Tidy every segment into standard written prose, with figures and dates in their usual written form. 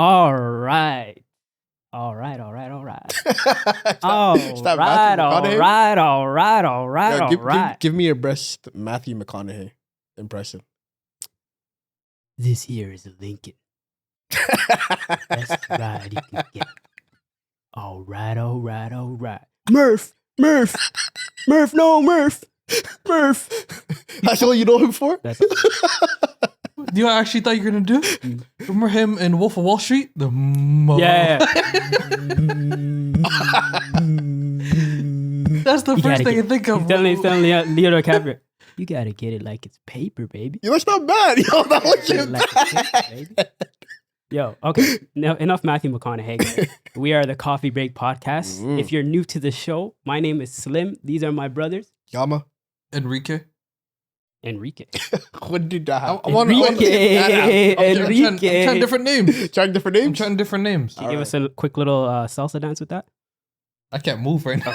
All right. All right. Stop All right. Give me your best Matthew McConaughey impression. This here is a Lincoln. Best ride you can get. All right. Murph. That's all you know him for? That's Do you actually thought you were gonna do? Remember him in Wolf of Wall Street? yeah. That's the first thing I think of. He's telling Leo DiCaprio, you gotta get it like it's paper, baby. Yo, that's not bad. Yo, that was Get it like it's paper, baby. Yo, okay. Now, enough Matthew McConaughey. Guys. We are the Coffee Break Podcast. If you're new to the show, my name is Slim. These are my brothers. Yama. Enrique. What did that happen? I want Enrique. I'm trying different names. Trying different I'm names? trying different names. Can you give us a quick little salsa dance with that? I can't move right now.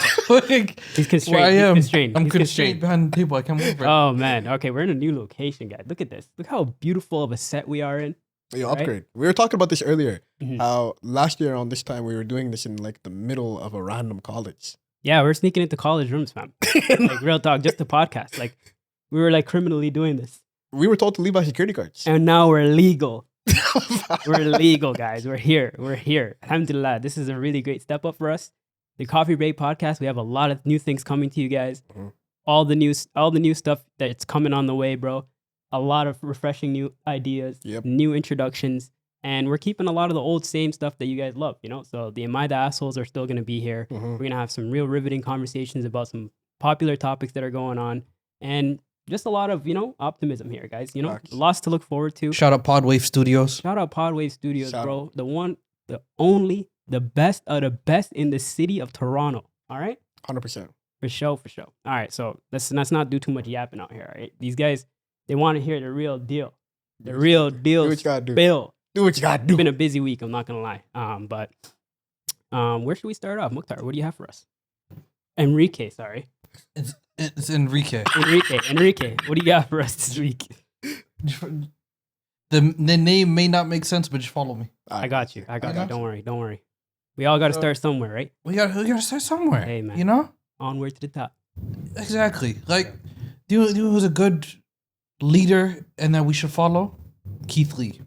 He's constrained. Where I am. He's constrained. I'm He's constrained behind the table. I can't move right now. Oh, man. Okay, we're in a new location, guys. Look at this. Look how beautiful of a set we are in. Yo, upgrade. We were talking about this earlier. Mhm. How last year on this time we were doing this in like the middle of a random college. Yeah, we're sneaking into college rooms, fam. Like, real talk, just a podcast. Like, we were like criminally doing this. We were told to leave our security cards. And now we're legal. We're legal, guys. We're here. Alhamdulillah. This is a really great step up for us. The Coffee Break Podcast, we have a lot of new things coming to you guys. Mhm. All the new stuff that's coming on the way, bro. A lot of refreshing new ideas, Yep. new introductions. And we're keeping a lot of the old same stuff that you guys love, you know? So the Am I the Assholes are still going to be here. Mhm. We're going to have some real riveting conversations about some popular topics that are going on. And just a lot of, optimism here, guys. Facts. Lots to look forward to. Shout out Podwave Studios. Shout out Podwave Studios, Shout bro. The one, the only, the best of the best in the city of Toronto. All right? 100%. For sure. All right, so let's not do too much yapping out here, all right? These guys, they want to hear the real deal. The real deal Do what you gotta do. spill. Do what you gotta It's do. been a busy week, I'm not going to lie. But where should we start off? Mukhtar, what do you have for us? Enrique, sorry. It's Enrique. Enrique, what do you got for us this week? The name may not make sense, but just follow me. I got you. got you. Don't worry. We all got to start somewhere, right? We gotta start somewhere. Hey, man. You know? Onward to the top. Exactly. Like, do you know who's a good leader and that we should follow? Keith Lee.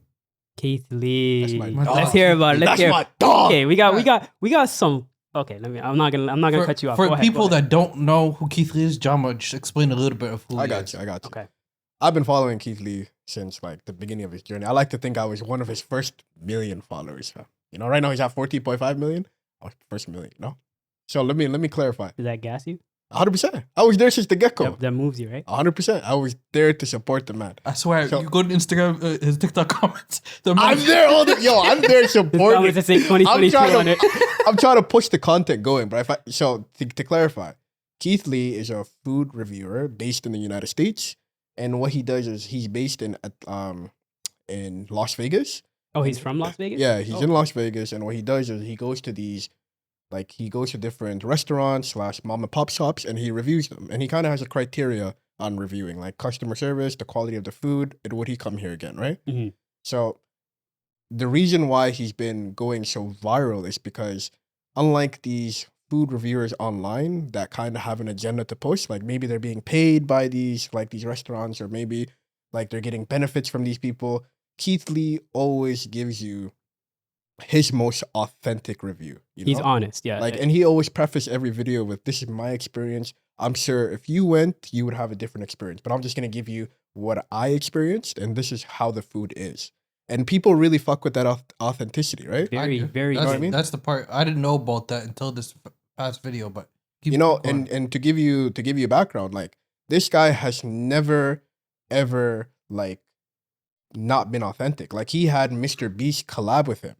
Keith Lee. That's my dog. Let's hear about it. That's my dog. Okay, we got some. Okay, I'm not gonna cut you off. For Go ahead, people go ahead. that don't know who Keith Lee is, Jama, just explain a little bit of who I he got is. you. Okay. I've been following Keith Lee since like the beginning of his journey. I like to think I was one of his first million followers. Right now he's at 14.5 million. Oh, first million, no? So let me clarify. Does that gas you? 100%. I was there since the get-go. That moves you, right? 100%. I was there to support the man. I swear, So- you go to Instagram, his TikTok comments. I'm there all the I'm there This supporting. comments that say 2022 on it. I'm trying to push the content going, but to clarify, Keith Lee is a food reviewer based in the United States, and what he does is he's based in Las Vegas. Oh, he's from Las Vegas? Yeah, he's Oh. in Las Vegas, and what he does is he goes to different restaurants / mom and pop shops, and he reviews them, and he kind of has a criteria on reviewing, like customer service, the quality of the food, and would he come here again, right? Mhm. So the reason why he's been going so viral is because unlike these food reviewers online that kind of have an agenda to push, like maybe they're being paid by these restaurants, or maybe like they're getting benefits from these people, Keith Lee always gives you his most authentic review. He's know? honest, yeah. And he always prefaces every video with, "This is my experience. I'm sure if you went, you would have a different experience, but I'm just gonna give you what I experienced, and this is how the food is." And people really fuck with that authenticity, right? very, very. That's, what I mean? That's the part I didn't know about that until this past video. But keep going. And to give you background, like this guy has never ever like not been authentic. Like he had Mr. Beast collab with him,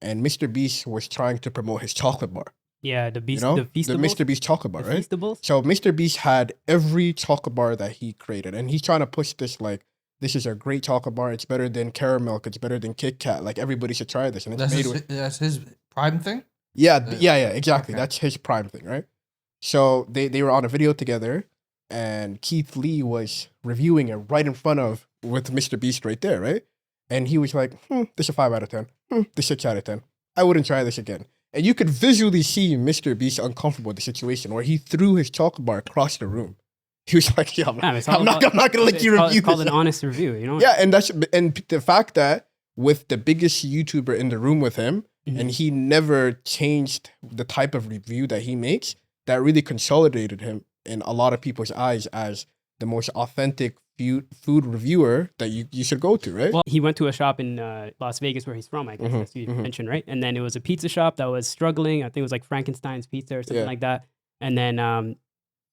and Mr. Beast was trying to promote his chocolate bar. Yeah, the beast, You know, the the Feastables. Mr. Beast chocolate bar, The right? Feastables? So Mr. Beast had every chocolate bar that he created, and he's trying to push this like, this is a great chocolate bar. It's better than caramel. It's better than Kit Kat. Like everybody should try this, and it's that's his prime thing. yeah, exactly. Okay. That's his prime thing, right? So they were on a video together, and Keith Lee was reviewing it right in front of with Mr. Beast right there, right? And he was like, "This is a 5 out of 10." This shit out of 10. I wouldn't try this again. And you could visually see Mr. Beast uncomfortable with the situation where he threw his chocolate bar across the room. He was like, yeah, I'm not going to let you review It's called this. an honest review, you know? Yeah, and the fact that with the biggest YouTuber in the room with him, and he never changed the type of review that he makes, that really consolidated him in a lot of people's eyes as the most authentic food reviewer that you should go to, right? Well, he went to a shop in Las Vegas where he's from, I guess, as you mentioned, right? And then it was a pizza shop that was struggling. I think it was like Frankenstein's Pizza or something like that. And then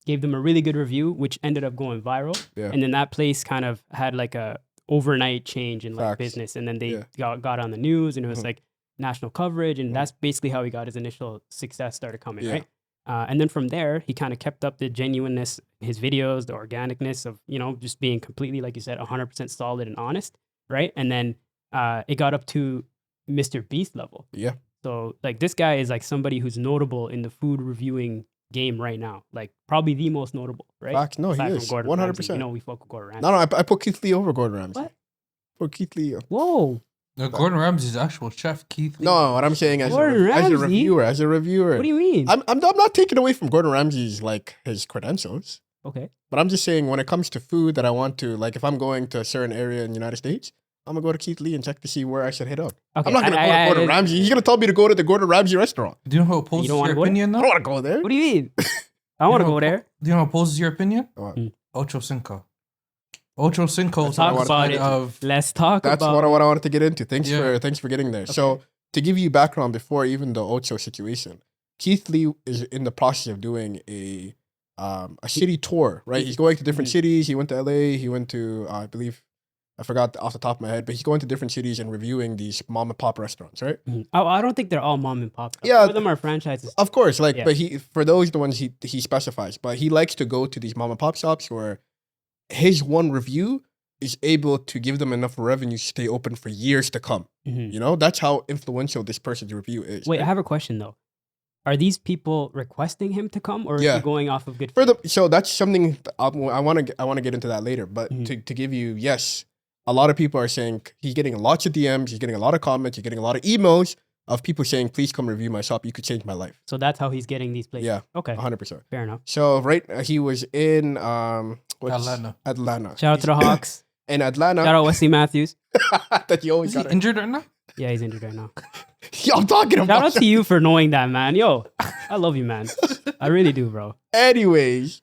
gave them a really good review, which ended up going viral. Yeah. And then that place kind of had like a overnight change in like Facts. business. And then they got on the news and it was like national coverage. And that's basically how he got his initial success started coming, right? And then from there, he kind of kept up the genuineness, his videos, the organicness of, you know, just being completely, like you said, 100% solid and honest, right? And then it got up to Mr. Beast level. Yeah. So, like, this guy is like somebody who's notable in the food reviewing game right now. Like, probably the most notable, right? Facts. No, he Aside from is. Gordon 100%. Ramsay. You know, we fuck with Gordon Ramsay. No, I put Keith Lee over Gordon Ramsay. What? Put Keith Lee. Whoa. No, Gordon Ramsay's actual chef, Keith Lee. No, what I'm saying as a Gordon reviewer. What do you mean? I'm not taking away from Gordon Ramsay's like his credentials, Okay. but I'm just saying when it comes to food that I want to, like if I'm going to a certain area in the United States, I'm gonna go to Keith Lee and check to see where I should hit up. Okay, I'm not gonna go to Gordon Ramsay. He's gonna tell me to go to the Gordon Ramsay restaurant. Do you know how it opposes don't wanna your go there? opinion I though? don't want to go there. What do you mean? I want to go there. Do you know how it opposes your opinion? What? Ocho Cinco. Ocho Cinco Let's talk about outside it. of Let's talk That's about what I wanted to get into. Thanks Yeah. for getting there. So to give you background before even the Ocho situation, Keith Lee is in the process of doing a city tour, right? He's going to different cities. He went to LA. He went to I believe I forgot off the top of my head, but he's going to different cities and reviewing these mom and pop restaurants, right? I don't think they're all mom and pop. Yeah. Some of them are franchises. Of course, like, Yeah. but for those the ones he specifies, but he likes to go to these mom and pop shops where his one review is able to give them enough revenue to stay open for years to come. You know, that's how influential this person's review is. Wait, right? I have a question though. Are these people requesting him to come, or is he going off of good? So that's something I want to get into that later. But to give you, yes, a lot of people are saying he's getting lots of DMs, he's getting a lot of comments, he's getting a lot of emails of people saying, "Please come review my shop. You could change my life." So that's how he's getting these places. Yeah. Okay. 100%. Fair enough. So he was in Atlanta. Shout out to the Hawks. In Atlanta. Shout out Wesley Matthews. That you always Is he got. injured right now? Yeah, he's injured right now. Yo, I'm talking about. Shout out to you for knowing that, man. Yo, I love you, man. I really do, bro. Anyways,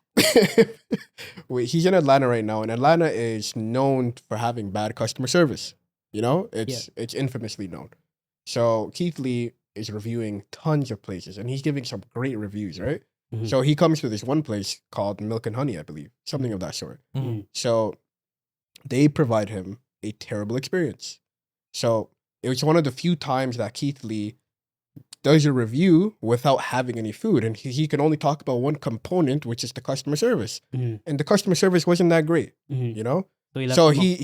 wait, he's in Atlanta right now, and Atlanta is known for having bad customer service. You know, it's infamously known. So Keith Lee is reviewing tons of places, and he's giving some great reviews, right? So he comes to this one place called Milk and Honey, I believe, something of that sort. So they provide him a terrible experience. So it was one of the few times that Keith Lee does a review without having any food, and he can only talk about one component, which is the customer service, and the customer service wasn't that great, you know. So he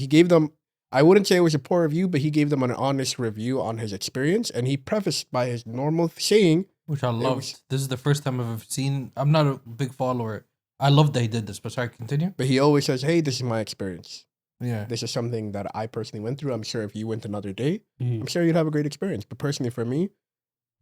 gave them. I wouldn't say it was a poor review, but he gave them an honest review on his experience, and he prefaced by his normal saying, which I loved. This is the first time I've ever seen. I'm not a big follower. I love that he did this, but sorry, continue. But he always says, "Hey, this is my experience. Yeah, this is something that I personally went through. I'm sure if you went another day, I'm sure you'd have a great experience. But personally, for me,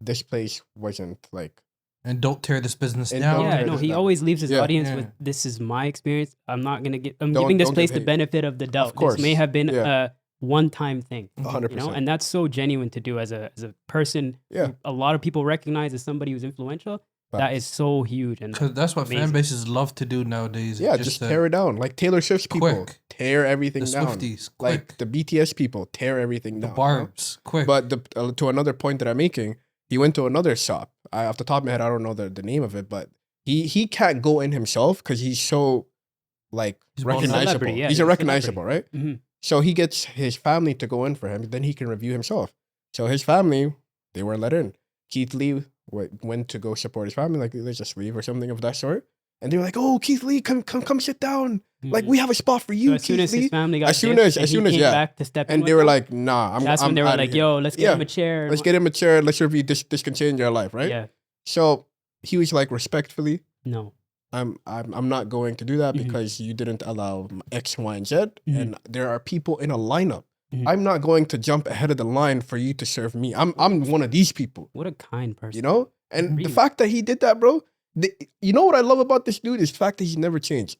this place wasn't like." And don't tear this business down. Yeah, no, he always leaves his audience with, "This is my experience. I'm giving this place the benefit of the doubt. Of course. This may have been a one-time thing." 100%. You know, and that's so genuine to do as a person. Yeah, a lot of people recognize as somebody who's influential. That is so huge, and that's what fan bases love to do nowadays. Yeah, just tear it down. Like Taylor Swift's people tear everything the down. Swifties, like the BTS people tear everything down. The Barbs, quick. But to another point that I'm making, he went to another shop. Off the top of my head, I don't know the name of it, but he can't go in himself because he's so like recognizable. Yeah, he's a recognizable, right? So he gets his family to go in for him. Then he can review himself. So his family, they weren't let in. Keith Lee went to go support his family, like let's just leave or something of that sort. And they were like, "Oh, Keith Lee, come sit down. Like we have a spot for you." So as soon as his family got as soon as back to step in, and they were like, "Nah, that's when they were like, "Yo, let's get him a chair. Let's get him a chair. Let's review this. This can change your life, right?" Yeah. So he was like, respectfully, "No, I'm not going to do that because you didn't allow X, Y, and Z, and there are people in a lineup I'm not going to jump ahead of the line for you to serve me. I'm one of these people. What a kind person. You know? And Really? the fact that he did that, bro, you know what I love about this dude is the fact that he's never changed.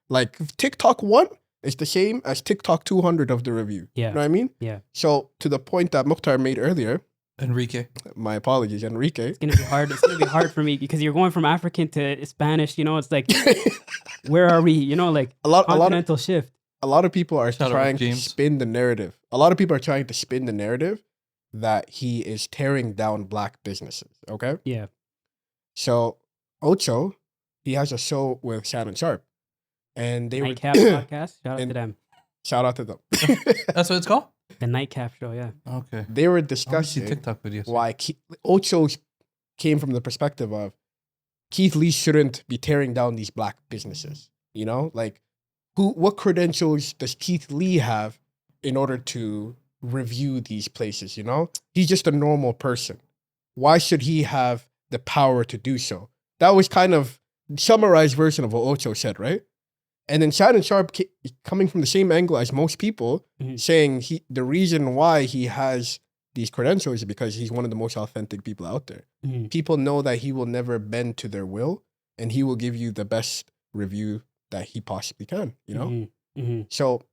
Like TikTok 1 is the same as TikTok 200 of the review. Yeah. You know what I mean? Yeah. So to the point that Mukhtar made earlier, Enrique. my apologies, Enrique. It's gonna be hard. It's gonna be hard for me because you're going from African to Spanish. You know, it's like, where are we? You know, like continental shift. A lot of people are Shout out trying to James. spin the narrative. A lot of people are trying to spin the narrative that he is tearing down black businesses. Okay. Yeah. So Ocho, he has a show with Shannon Sharp, and they Nightcap podcast. Shout out to and- them. shout out to them. That's what it's called? The Nightcap show. Yeah. Okay. They were I see discussing TikTok videos. why Ocho came from the perspective of Keith Lee shouldn't be tearing down these black businesses. You know, like what credentials does Keith Lee have in order to review these places? You know, he's just a normal person. Why should he have the power to do so? That was kind of summarized version of what Ocho said, right? And then Shannon Sharp coming from the same angle as most people, saying the reason why he has these credentials is because he's one of the most authentic people out there. People know that he will never bend to their will, and he will give you the best review that he possibly can, you know? So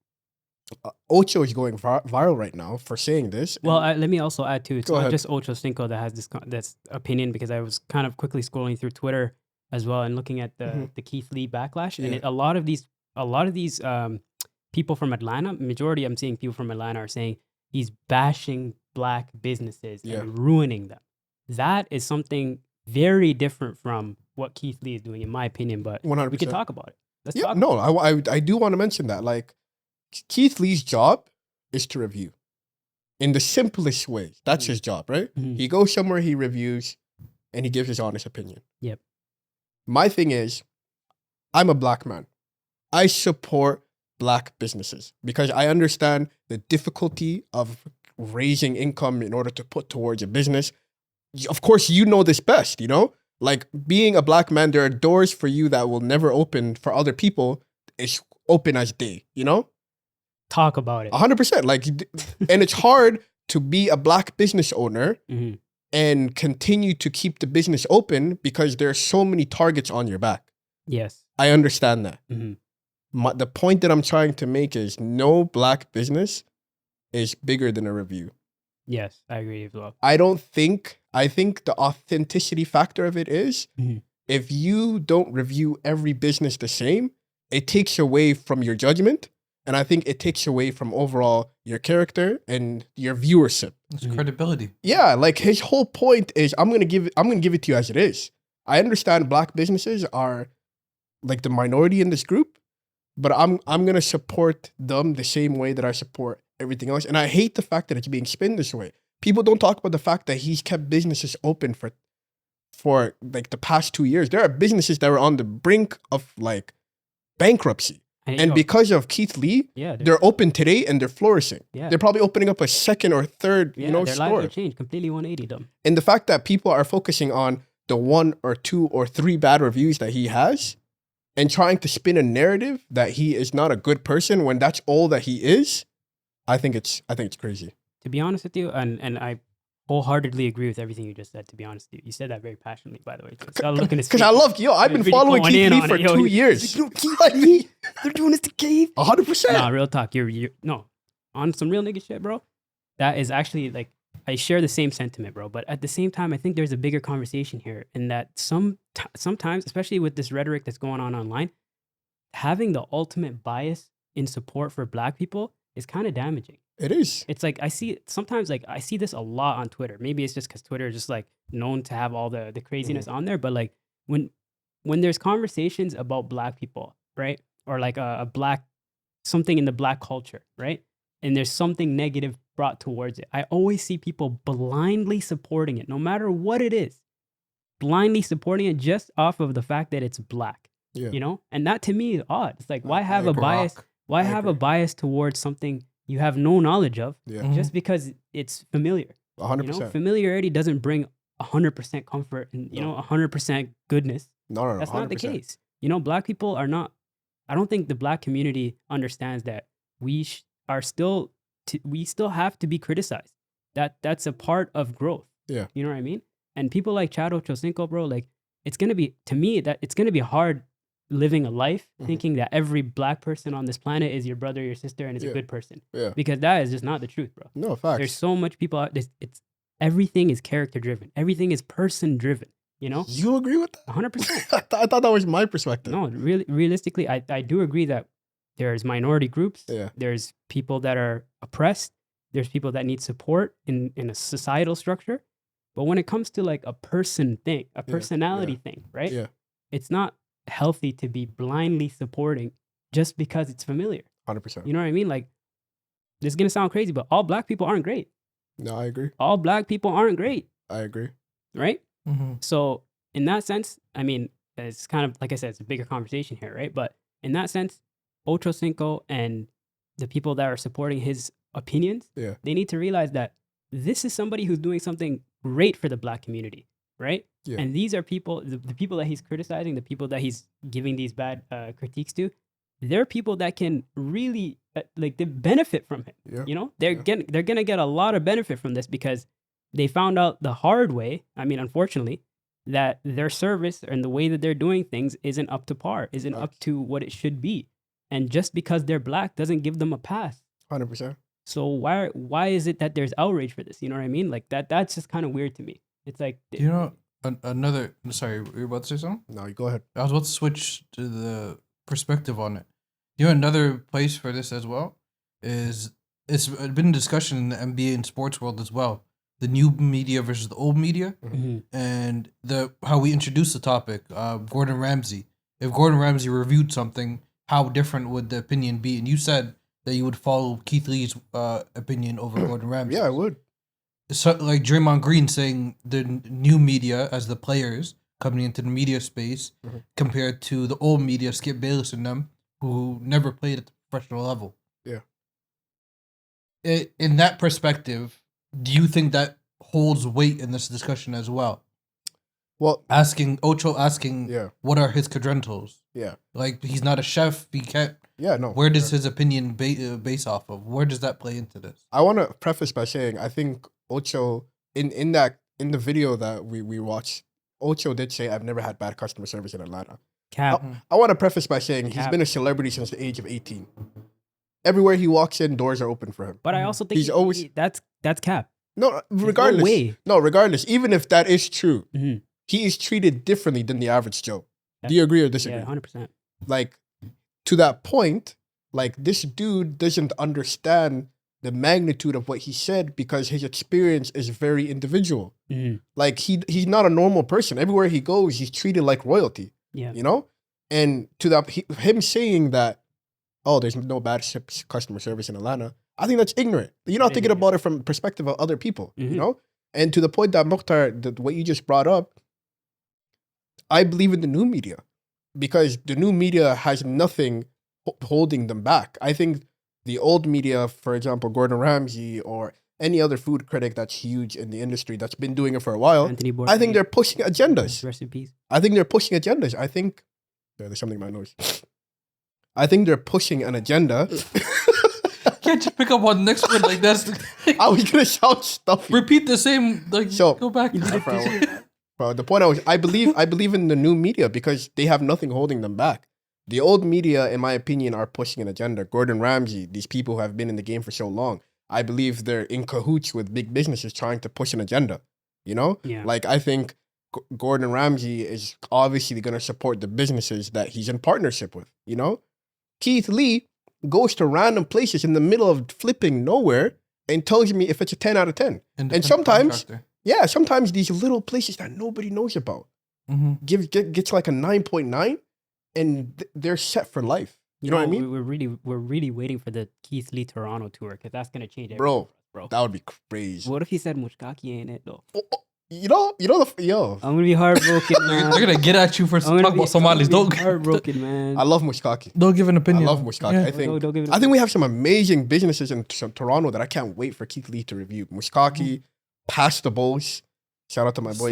Ocho is going viral right now for saying this. Well, let me also add too. It's Go not ahead. just Ocho Cinco that has this opinion, because I was kind of quickly scrolling through Twitter as well and looking at the Keith Lee backlash, and a lot of these people from Atlanta, majority I'm seeing people from Atlanta are saying he's bashing black businesses and ruining them. That is something very different from what Keith Lee is doing, in my opinion. But 100%. we can talk about it. Let's Yeah, talk. no, I do want to mention that. Like, Keith Lee's job is to review in the simplest ways. That's his job, right? He goes somewhere, he reviews, and he gives his honest opinion. Yep. My thing is, I'm a black man. I support black businesses because I understand the difficulty of raising income in order to put towards a business. Of course, you know this best, you know? Like, being a black man, there are doors for you that will never open for other people. It's open as day, you know? Talk about it. 100%. Like, and it's hard to be a black business owner and continue to keep the business open because there are so many targets on your back. Yes. I understand that. The point that I'm trying to make is no black business is bigger than a review. Yes, I agree as well. I think the authenticity factor of it is if you don't review every business the same, it takes away from your judgment. And I think it takes away from overall your character and your viewership. It's credibility. Yeah, like his whole point is I'm gonna give it to you as it is. I understand black businesses are like the minority in this group, but I'm gonna support them the same way that I support everything else. And I hate the fact that it's being spun this way. People don't talk about the fact that he's kept businesses open for like the past 2 years. There are businesses that were on the brink of like bankruptcy. And because of Keith Lee, they're open today and they're flourishing. Yeah. They're probably opening up a second or third, their lives store. have changed completely 180 them. And the fact that people are focusing on the 1 or 2 or 3 bad reviews that he has and trying to spin a narrative that he is not a good person when that's all that he is, I think it's crazy. To be honest with you, and I wholeheartly agree with everything you just said, to be honest with you. You said that very passionately, by the way. Because I love, I've been following Keith Lee for 2 years. They're doing this to Keith. 100%. Nah, real talk. You're on some real nigga shit, bro. That is actually like, I share the same sentiment, bro. But at the same time, I think there's a bigger conversation here in that sometimes, especially with this rhetoric that's going on online, having the ultimate bias in support for black people is kind of damaging. It is. It's like I see this a lot on Twitter. Maybe it's just because Twitter is just like known to have all the craziness on there. But like when there's conversations about black people, right? Or like a black, something in the black culture, right? And there's something negative brought towards it. I always see people blindly supporting it, no matter what it is. Blindly supporting it just off of the fact that it's black. Yeah. You know? And that to me is odd. It's like, why have a bias? Why have a bias towards something you have no knowledge of just because it's familiar? 100%. You know, familiarity doesn't bring 100% comfort and, you know, 100% goodness. No. That's 100%. not the case. You know, black people are not, I don't think the black community understands that we are still we still have to be criticized. That's a part of growth. Yeah. You know what I mean? And people like Chad Ochocinco, bro, like it's gonna be, to me, that it's gonna be hard living a life thinking that every black person on this planet is your brother, your sister, and is a good person. Yeah. Because that is just not the truth, bro. No, facts. There's so much people out. It's everything is character driven. Everything is person driven. You know, You agree with that? 100%. I thought that was my perspective. No, really, realistically, I do agree that there's minority groups. Yeah. There's people that are oppressed. There's people that need support in a societal structure. But when it comes to like a person thing, a personality thing, right? Yeah. It's not healthy to be blindly supporting just because it's familiar. 100%. You know what I mean? Like, this is going to sound crazy, but all black people aren't great. No, I agree. All black people aren't great, I agree. right? Mm-hmm. So in that sense, I mean, it's kind of, like I said, it's a bigger conversation here, right? But in that sense, Ocho Cinco and the people that are supporting his opinions, they need to realize that this is somebody who's doing something great for the black community, right? Yeah. And these are people, the people that he's criticizing, the people that he's giving these bad critiques to, they're people that can really like they benefit from him. Yeah. You know, they're gonna get a lot of benefit from this because they found out the hard way. I mean, unfortunately, that their service and the way that they're doing things isn't up to par, isn't up to what it should be. And just because they're black doesn't give them a pass. 100%. So why is it that there's outrage for this? You know what I mean? Like that's just kind of weird to me. It's like, You know, another. Sorry, were you about to say something? No, you go ahead. I was about to switch to the perspective on it. You know, another place for this as well is it's been a discussion in the NBA and sports world as well. The new media versus the old media, and how we introduced the topic. Gordon Ramsay. If Gordon Ramsay reviewed something, how different would the opinion be? And you said that you would follow Keith Lee's opinion over Gordon Ramsay. Yeah, I would. So, like Draymond Green saying the new media as the players coming into the media space compared to the old media, Skip Bayless and them, who never played at the professional level. Yeah. In that perspective, do you think that holds weight in this discussion as well? Well, Ocho asking, what are his credentials? Yeah. Like, he's not a chef. He can't. Yeah, no. Where does his opinion base off of? Where does that play into this? I want to preface by saying I think Ocho in the video that we watched, Ocho did say I've never had bad customer service in Atlanta. Cap. I want to preface by saying he's been a celebrity since the age of 18. Everywhere he walks in, doors are open for him. But I also think he's always that's cap. No, regardless. No way. No, regardless. Even if that is true, he is treated differently than the average Joe. Do you agree or disagree? Yeah, 100%. Like, to that point, like, this dude doesn't understand the magnitude of what he said because his experience is very individual. Like, he's not a normal person. Everywhere he goes, he's treated like royalty. Yeah. You know? And to that, him saying that, oh, there's no bad customer service in Atlanta, I think that's ignorant. You're not thinking about it from the perspective of other people, you know? And to the point that Mukhtar, what you just brought up, I believe in the new media because the new media has nothing holding them back. I think the old media, for example, Gordon Ramsay or any other food critic that's huge in the industry that's been doing it for a while, I think they're pushing agendas. Rest in peace. I think they're pushing agendas. I think there's something in my nose. I think they're pushing an agenda. Can't you pick up on the next word like that? I was gonna shout stuff. Repeat the same. Like, So, go back. Bro, the point I believe in the new media because they have nothing holding them back. The old media, in my opinion, are pushing an agenda. Gordon Ramsay, these people who have been in the game for so long, I believe they're in cahoots with big businesses trying to push an agenda. You know? Yeah. Like, I think Gordon Ramsay is obviously going to support the businesses that he's in partnership with. You know? Keith Lee goes to random places in the middle of flipping nowhere and tells me if it's a 10 out of 10. And sometimes, sometimes these little places that nobody knows about gets like a 9.9 and they're set for life. You know what I mean? We're really waiting for the Keith Lee Toronto tour because that's gonna change everything. Bro, that would be crazy. What if he said Mushkaki ain't it though? You know, I'm gonna be heartbroken, man. They're gonna get at you for talking about Somalis. Don't heartbroken, man. I love Mushkaki. Don't give an opinion. I love Mushkaki. Yeah. I think we have some amazing businesses in Toronto that I can't wait for Keith Lee to review. Mushkaki, Pasta Bowls. Shout out to my boy.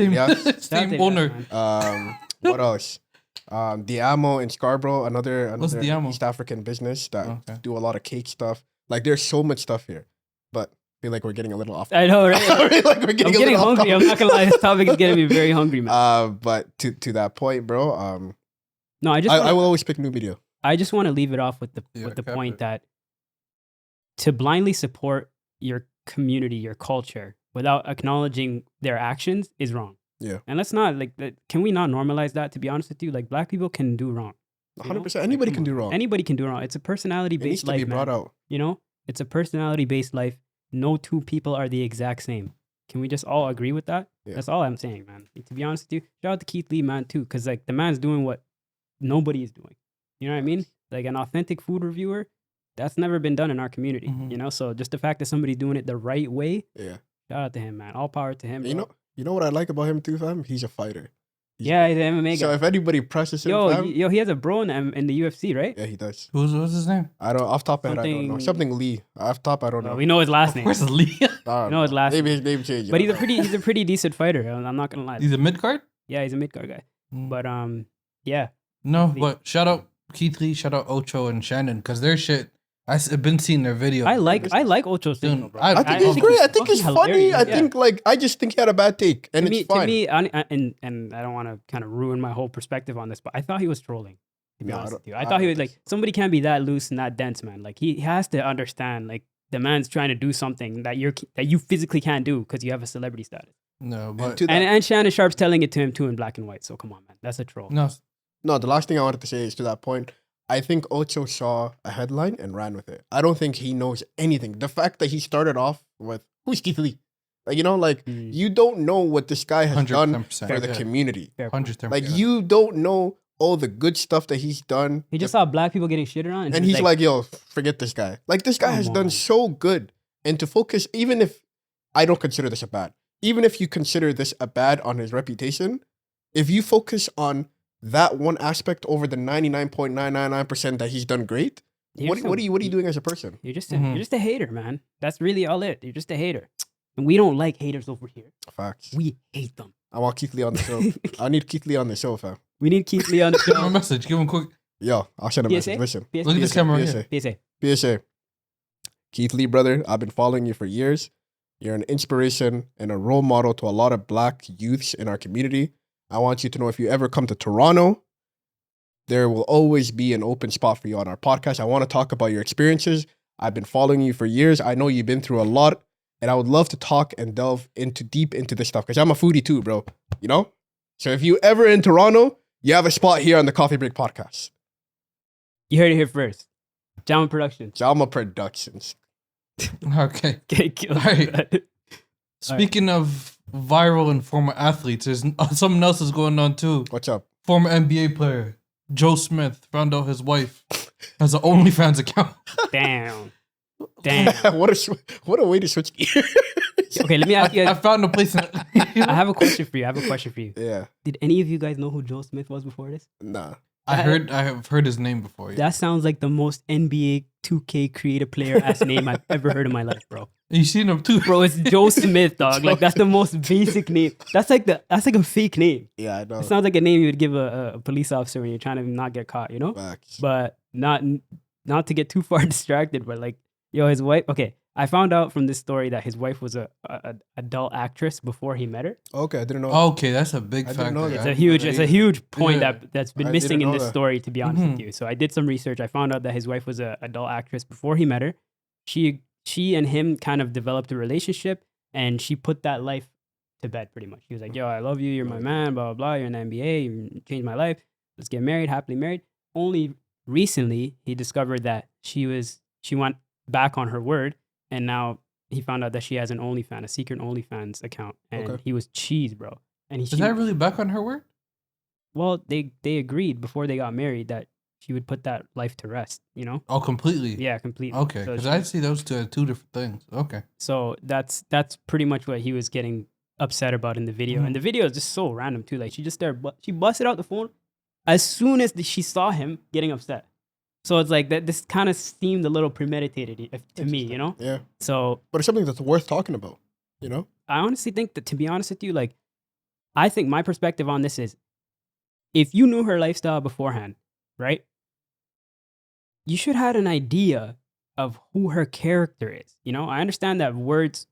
Same owner. What else? Diamo in Scarborough, another Diamo? East African business that do a lot of cake stuff. Like, there's so much stuff here. but I feel like we're getting a little off. I know, right? I feel like we're I'm getting getting a little hungry. off I'm not gonna lie. This topic is getting me very hungry, man. But to that point, bro, No, I I will always pick new video. I just want to leave it off with the point that to blindly support your community, your culture, without acknowledging their actions is wrong. Yeah. And let's not can we not normalize that? To be honest with you, like black people can do wrong. 100%. Anybody can do wrong. Anybody can do wrong. It's a personality It needs based to life, be brought man. out. You know, it's a personality based life. No two people are the exact same. Can we just all agree with that? Yeah. That's all I'm saying, man. To be honest with you, shout out to Keith Lee, man, too, because like the man's doing what nobody is doing. You know what I mean? Like an authentic food reviewer, that's never been done in our community. Mhm. You know, so just the fact that somebody's doing it the right way, Yeah. shout out to him, man. All power to him. You bro. know what I like about him too, fam? He's a fighter. Yeah, he's an MMA So guy. if anybody presses him, fam, Yo, he has a bro in the UFC, right? yeah, he does. What's his name? I don't off top of my head, I don't know. Something- Something Lee. Off top, I don't know. We know his last name. Where's Lee? I don't know his last Maybe his name changed. But he's a pretty decent fighter. I'm not gonna lie. He's a mid card. Yeah, he's a mid card guy. Mm. But yeah. No, Lee. but shout out Keith Lee, shout out Ocho and Shannon, because their shit. I've been seeing their video. I like Ocho's Dude, signal, bro. I I think I he's think great. he's I think he's fucking funny. hilarious. I Yeah. think I just think he had a bad take, and it's fine. To me, and I don't want to kind of ruin my whole perspective on this, but I thought he was trolling. To be No, I honest don't- with you, I I thought he don't was think like somebody can't be that loose and that dense, man. Like he has to understand, like the man's trying to do something that you physically can't do because you have a celebrity status. no, And but to that- And Shannon Sharp's telling it to him too in black and white. So come on, man, that's a troll. no, No, the last thing I wanted to say is to that point. I think Ocho saw a headline and ran with it. I don't think he knows anything. The fact that he started off with who's Keith Lee, like Mm. you don't know what this guy has done 110%. for the Yeah. community. Fair point. 100%. Like you don't know all the good stuff that he's done. He just saw black people getting shitted on, and he's like, yo, forget this guy. Like this guy has Come done on. so good. And to focus, even if I don't consider this a bad, even if you consider this a bad on his reputation, if you focus on that one aspect over the 99.999% that he's done great, what are you doing as a person? You're just Mhm. you're just a hater, man. That's really all it. You're just a hater, and we don't like haters over here. Facts. We hate them. I want Keith Lee on the show. I need Keith Lee on the show, fam. We need Keith Lee on the Give him a show. message. Give him a quick. Yo, I'll send a PSA? message. Listen. Look at this camera right PSA. here. PSA. PSA. Keith Lee, brother, I've been following you for years. You're an inspiration and a role model to a lot of black youths in our community. I want you to know if you ever come to Toronto, there will always be an open spot for you on our podcast. I want to talk about your experiences. I've been following you for years. I know you've been through a lot, and I would love to talk and delve deep into this stuff because I'm a foodie too, bro. You know? So if you ever in Toronto, you have a spot here on the Coffee Break Podcast. You heard it here first. Jama Productions. Jama Productions. Okay. Get killed. Alright. Speaking of viral and former athletes, there's something else is going on too. What's up? Former NBA player Joe Smith found out his wife has an OnlyFans account. Damn. Damn. what a way to switch gears. Okay, let me ask you. I found a place. I have a question for you. Yeah. Did any of you guys know who Joe Smith was before this? Nah. I have heard his name before. Yeah. That sounds like the most NBA 2K creative player ass name I've ever heard in my life, bro. You seen him too, Bro, it's Joe Smith, dog. Like that's the most basic name. That's like a fake name. Yeah, I know. It sounds like a name you would give a police officer when you're trying to not get caught, you know? Facts. But not to get too far distracted, but like, yo, his wife. Okay, I found out from this story that his wife was a adult actress before he met her. Okay, I didn't know. Okay, that's a big I didn't factor. know that. It's a huge point Yeah. that's been I missing didn't in know this that. story, to be honest with Mhm. you. So I did some research. I found out that his wife was a adult actress before he met her. She and him kind of developed a relationship, and she put that life to bed pretty much. She was like, yo, I love you, you're my man, blah blah blah, you're in the NBA, you changed my life, let's get married, happily married. Only recently he discovered that she went back on her word, and now he found out that she has an OnlyFans, a secret OnlyFans account, and Okay. he was cheesed, bro. And Is that really back on her word? well, they agreed before they got married that she would put that life to rest, you know? Oh, completely. Yeah, completely. Okay, So, because I see those two different things. Okay. so that's pretty much what he was getting upset about in the video. Mhm. And the video is just so random too. Like she just she busted out the phone as soon as she saw him getting upset. So it's like that. This kind of seemed a little premeditated to me, you know? Yeah. So But it's something that's worth talking about, you know? I honestly think that, to be honest with you, like, I think my perspective on this is, if you knew her lifestyle beforehand, right? You should have had an idea of who her character is. You know, I understand that words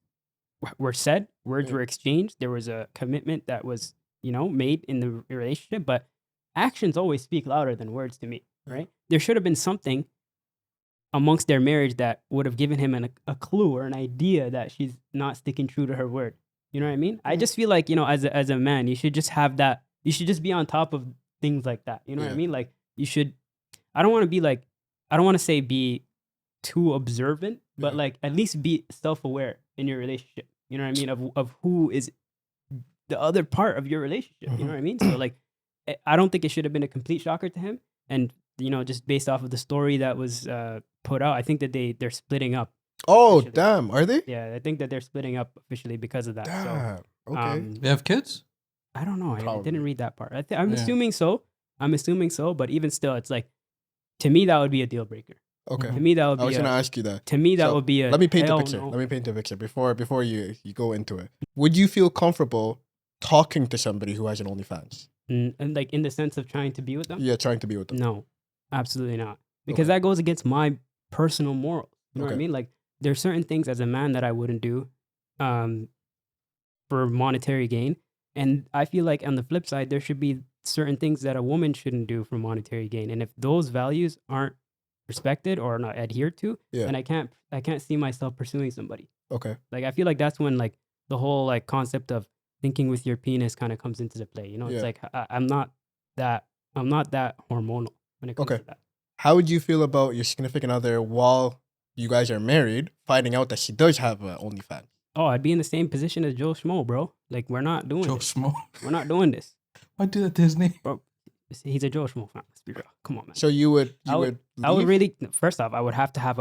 were said, words Yeah. were exchanged, there was a commitment that was, you know, made in the relationship, but actions always speak louder than words to me, Yeah. right? There should have been something amongst their marriage that would have given him a clue or an idea that she's not sticking true to her word. You know what I mean? I Mhm. just feel like, you know, as a man, you should just have that. You should just be on top of things like that. You know what I Yeah. mean? Like you should. I don't want to be like. I don't want to say be too observant, but Yeah. like at least be self-aware in your relationship. You know what I mean? Of who is the other part of your relationship. You know what I mean? So like, I don't think it should have been a complete shocker to him. And you know, just based off of the story that was put out, I think that they're splitting up. Oh, Officially. damn. Are they? Yeah, I think that they're splitting up officially because of that. Damn. So, Okay. They have kids? I don't know. I Probably. didn't read that part. I'm Yeah. assuming so. I'm assuming so. But even still, it's like, to me, that would be a deal breaker. Okay. To me, that would I was be. gonna ask you that. To me, that So, would be a. Let me paint the hell picture. no. Let me paint the picture before you go into it. Would you feel comfortable talking to somebody who has an OnlyFans? And like in the sense of trying to be with them. Yeah, trying to be with them. No, absolutely not. Because Okay. that goes against my personal morals. You know what I Okay. mean? Like there's certain things as a man that I wouldn't do for monetary gain. And I feel like on the flip side, there should be certain things that a woman shouldn't do for monetary gain. And if those values aren't respected or not adhered to, Yeah. then I can't see myself pursuing somebody. Okay. Like I feel like that's when like the whole like concept of thinking with your penis kind of comes into the play. You know, Yeah. it's like I'm not that hormonal when it comes Okay. to that. How would you feel about your significant other while you guys are married, finding out that she does have an OnlyFans? Oh, I'd be in the same position as Joe Schmo, bro. Like we're not doing Joe this. Schmo. We're not doing this. Why do that to his name? Bro, he's a Joe Schmo fan. Let's be real. Come on, man. So you would I would leave? really, first off, I would have to have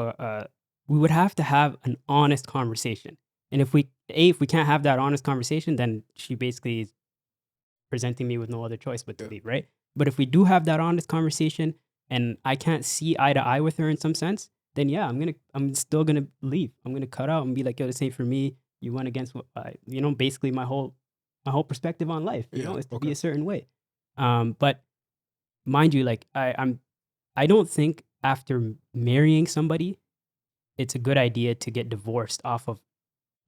we would have to have an honest conversation. And if we can't have that honest conversation, then she basically is presenting me with no other choice but to leave, right? But if we do have that honest conversation and I can't see eye to eye with her in some sense, then yeah, I'm still gonna leave. I'm gonna cut out and be like, yo, this ain't for me. You went against what basically my whole perspective on life, you know, is to be a certain way. But mind you, like I don't think after marrying somebody, it's a good idea to get divorced off of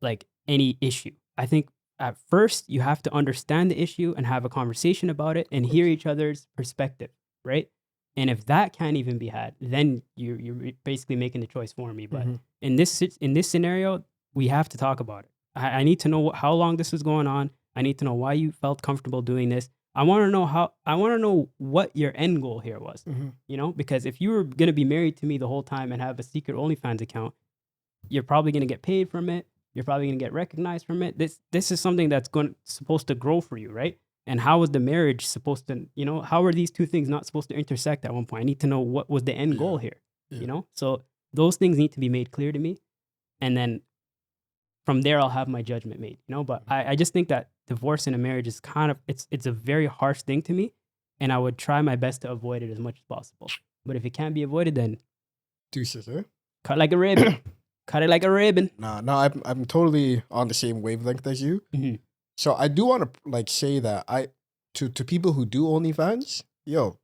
like any issue. I think at first you have to understand the issue and have a conversation about it and hear each other's perspective, right? And if that can't even be had, then you're basically making the choice for me. But in this scenario, we have to talk about it. I need to know how long this was going on. I need to know why you felt comfortable doing this. I want to know what your end goal here was. You know, because if you were gonna be married to me the whole time and have a secret OnlyFans account, you're probably gonna get paid from it. You're probably gonna get recognized from it. This is something that's supposed to grow for you, right? And how is the marriage supposed to, you know, how are these two things not supposed to intersect at one point? I need to know what was the end goal here, you know? So those things need to be made clear to me. And then from there, I'll have my judgment made, you know? But I just think that divorce in a marriage is kind of, it's a very harsh thing to me. And I would try my best to avoid it as much as possible. But if it can't be avoided, then deuces, eh? cut like a ribbon. Cut it like a ribbon. Nah, I'm totally on the same wavelength as you. So I do want to like say that to people who do OnlyFans, yo,